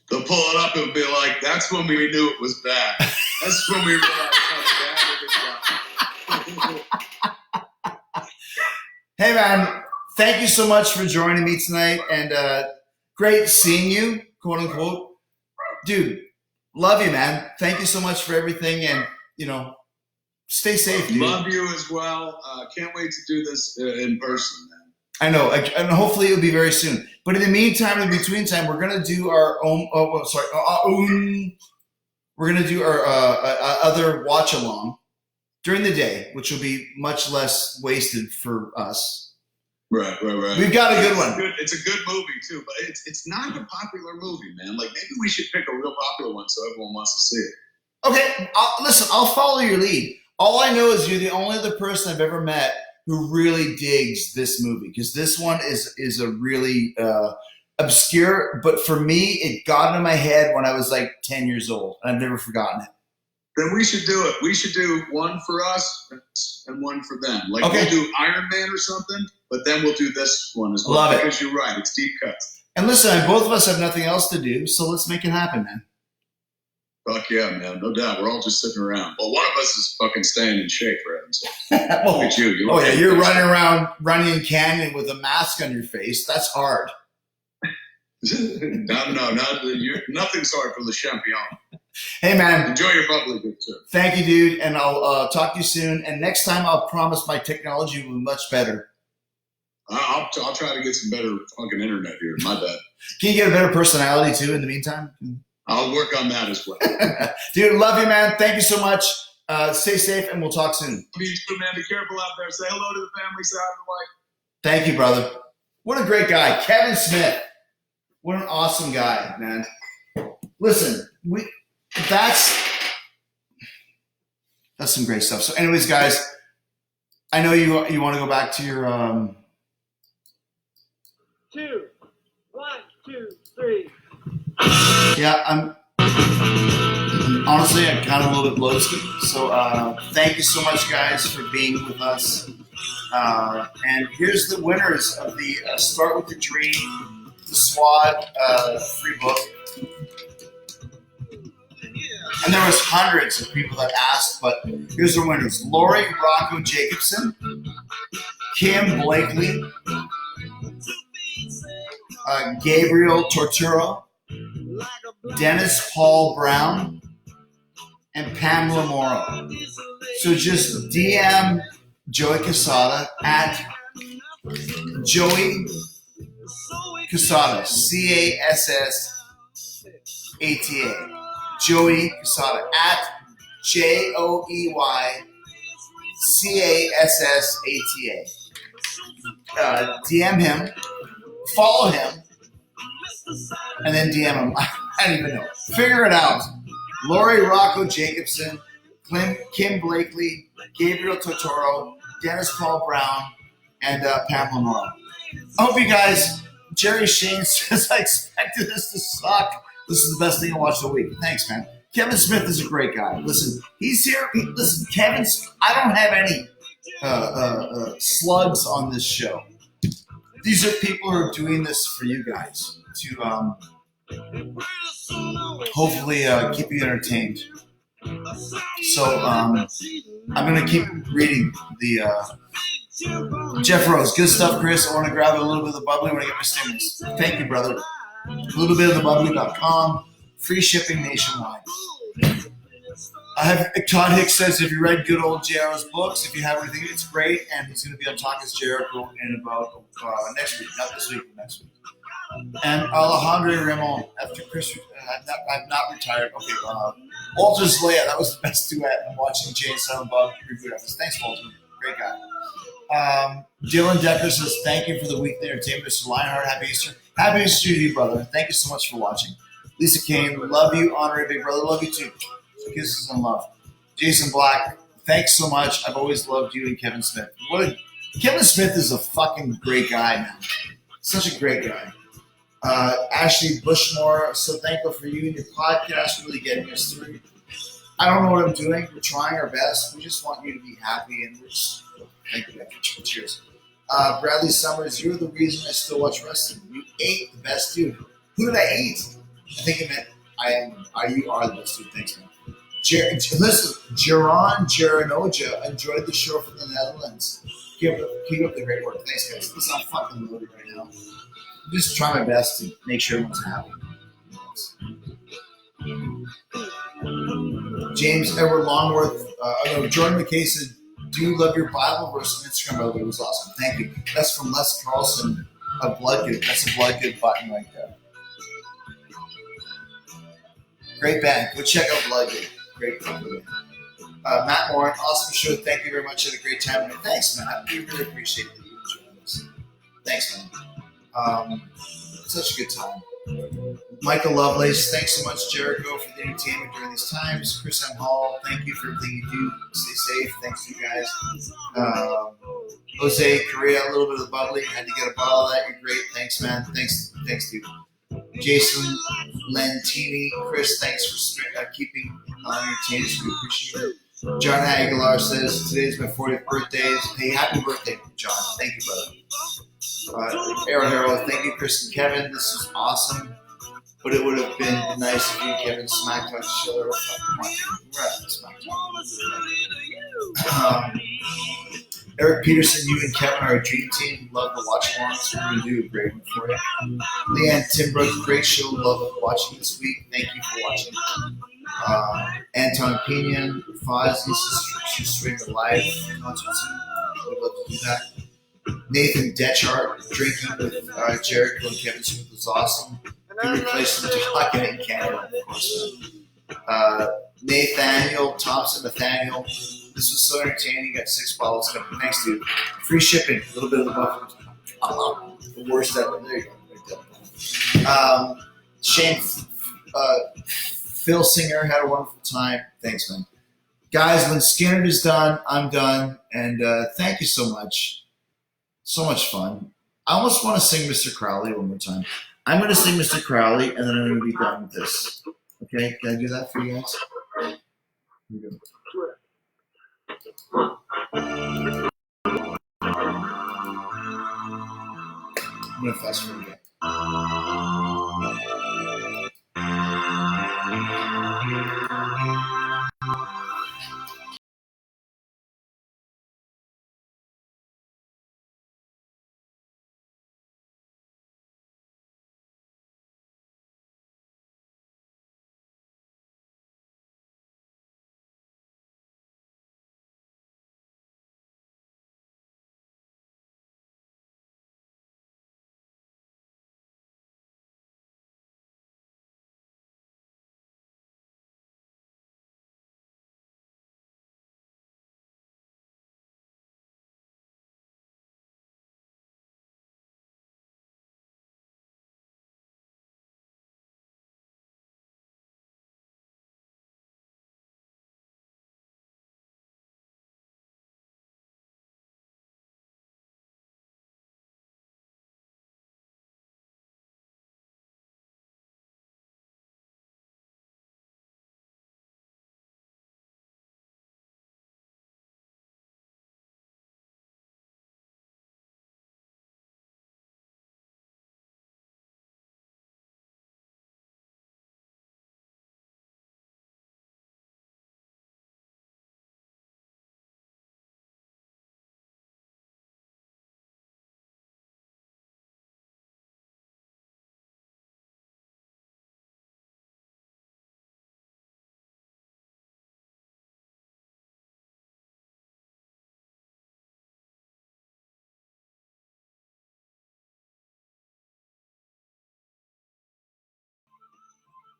They'll pull it up and be like, "That's when we knew it was bad. That's when we realized how bad it was." Hey, man, thank you so much for joining me tonight, and great seeing you, quote unquote. Dude, love you, man. Thank you so much for everything, and stay safe, dude. Love you as well. Can't wait to do this in person, man. I know, and hopefully it'll be very soon. But in the meantime, in between time, we're gonna do our own. We're gonna do our other watch along during the day, which will be much less wasted for us. Right. We've got a good one. It's a good movie too, but it's not a popular movie, man. Like maybe we should pick a real popular one so everyone wants to see it. Okay, I'll follow your lead. All I know is you're the only other person I've ever met who really digs this movie, because this one is a really obscure, but for me, it got into my head when I was like 10 years old, and I've never forgotten it. Then we should do it. We should do one for us and one for them. Like we'll do Iron Man or something, but then we'll do this one as well. Love it. Because you're right, it's deep cuts. And listen, both of us have nothing else to do, so let's make it happen, man. Fuck yeah, man. No doubt. We're all just sitting around. Well, one of us is fucking staying in shape, for heaven's sake. Look at you. You're running around Running Canyon with a mask on your face. That's hard. No, nothing's hard for the champion. Hey, man. Enjoy your bubbly good too. Thank you, dude. And I'll talk to you soon. And next time, I'll promise my technology will be much better. I'll try to get some better fucking internet here. My bad. Can you get a better personality too in the meantime? I'll work on that as well. Dude, love you, man. Thank you so much. Stay safe, and we'll talk soon. Be true, man. Be careful out there. Say hello to the family. Say hi to the wife. Thank you, brother. What a great guy. Kevin Smith. What an awesome guy, man. Listen, that's some great stuff. So anyways, guys, I know you want to go back to your 2, 1, 2, 3. Yeah, I'm honestly kind of a little bit low-ski. So thank you so much, guys, for being with us. And here's the winners of the Start With The Dream, the SWAT free book. And there was hundreds of people that asked, but here's the winners. Lori Rocco Jacobson, Kim Blakely, Gabriel Torturo, Dennis Paul Brown, and Pamela Morrow. So just DM Joey Casada at Joey Casada, Cassata. Joey Casada at JoeyCassata. DM him, follow him, and then DM him. I don't even know. Figure it out. Lori Rocco Jacobson, Kim Blakely, Gabriel Totoro, Dennis Paul Brown, and Pamela Morrow. I hope you guys, Jerry Shane says, I expected this to suck. This is the best thing I watched all week. Thanks, man. Kevin Smith is a great guy. Listen, he's here. Listen, I don't have any slugs on this show. These are people who are doing this for you guys to hopefully keep you entertained. So I'm going to keep reading the Jeff Rose. Good stuff, Chris. I want to grab a little bit of the bubbly when I get my stimulus. Thank you, brother. A little bit of the bubbly.com. Free shipping nationwide. Todd Hicks says, if you read good old JR's books, if you have anything, it's great. And he's going to be on Talkers Jericho in about next week. Not this week, but next week. And Alejandro Ramon, after Chris, I'm not retired. Okay, Walter's Leia, that was the best duet. I'm watching Silent Bob Reboot. Thanks, Walter. Great guy. Dylan Decker says, thank you for the weekly entertainment. Mr. Lionheart, happy Easter. Happy Easter to you, brother. Thank you so much for watching. Lisa Kane, love you. Honor you, big brother. Love you too. Kisses and love. Jason Black, thanks so much. I've always loved you and Kevin Smith. Kevin Smith is a fucking great guy, man. Such a great guy. Ashley Bushmore, so thankful for you and your podcast, really getting us through. I don't know what I'm doing. We're trying our best. We just want you to be happy, and we're just thank you. Cheers. Bradley Summers, you're the reason I still watch wrestling. You ate the best dude. Who did I eat? I think it meant you are the best dude. Thanks, man. Listen, Geron Geranoja enjoyed the show from the Netherlands. Keep up the great work. Thanks, guys. Listen, I'm fucking loaded right now. I'm just trying my best to make sure everyone's happy. James Edward Longworth, Jordan McKay said, do you love your Bible verse on Instagram? Brother, it was awesome. Thank you. That's from Les Carlson of Bloodgood. That's a Bloodgood button right there. Great band. Go check out Bloodgood. Great band. Matt Moore, awesome show. Thank you very much. Had a great time. Thanks, man. We really appreciate that you enjoyed this. Thanks, man. Such a good time. Michael Lovelace, thanks so much, Jericho, for the entertainment during these times. Chris M. Hall, thank you for everything you do. Stay safe. Thanks to you guys. Jose Correa, a little bit of the bubbly. Had to get a bottle of that. You're great. Thanks, man. Thanks, dude. Jason Lentini, Chris, thanks for keeping entertained. We appreciate it. John Aguilar says, today's my 40th birthday. Hey, happy birthday, John. Thank you, brother. Aaron Harold, thank you, Chris and Kevin. This is awesome. But it would have been nice if you and Kevin smacked on each other. Eric Peterson, you and Kevin are a dream team. Love the watch alongs. We're going to do a great one for you. Leanne Timbrook, great show. Love watching this week. Thank you for watching. Anton Pinion, Fozzie, she's streaming live concert soon. Would love to do that. Nathan Detchart, drinking with Jericho and Kevin Smith was awesome. Good replacement to Hawking in Canada, of course. Nathaniel Nathaniel. This was so entertaining. Got 6 bottles coming. Thanks, dude. Free shipping. A little bit of the buffalo. The worst ever. There you go. Shane Phil Singer had a wonderful time. Thanks, man. Guys, when Skinner is done, I'm done. And thank you so much. So much fun. I almost want to sing Mr. Crowley one more time. I'm going to sing Mr. Crowley, and then I'm going to be done with this. Okay? Can I do that for you guys? Here we go. I'm going to fast forward.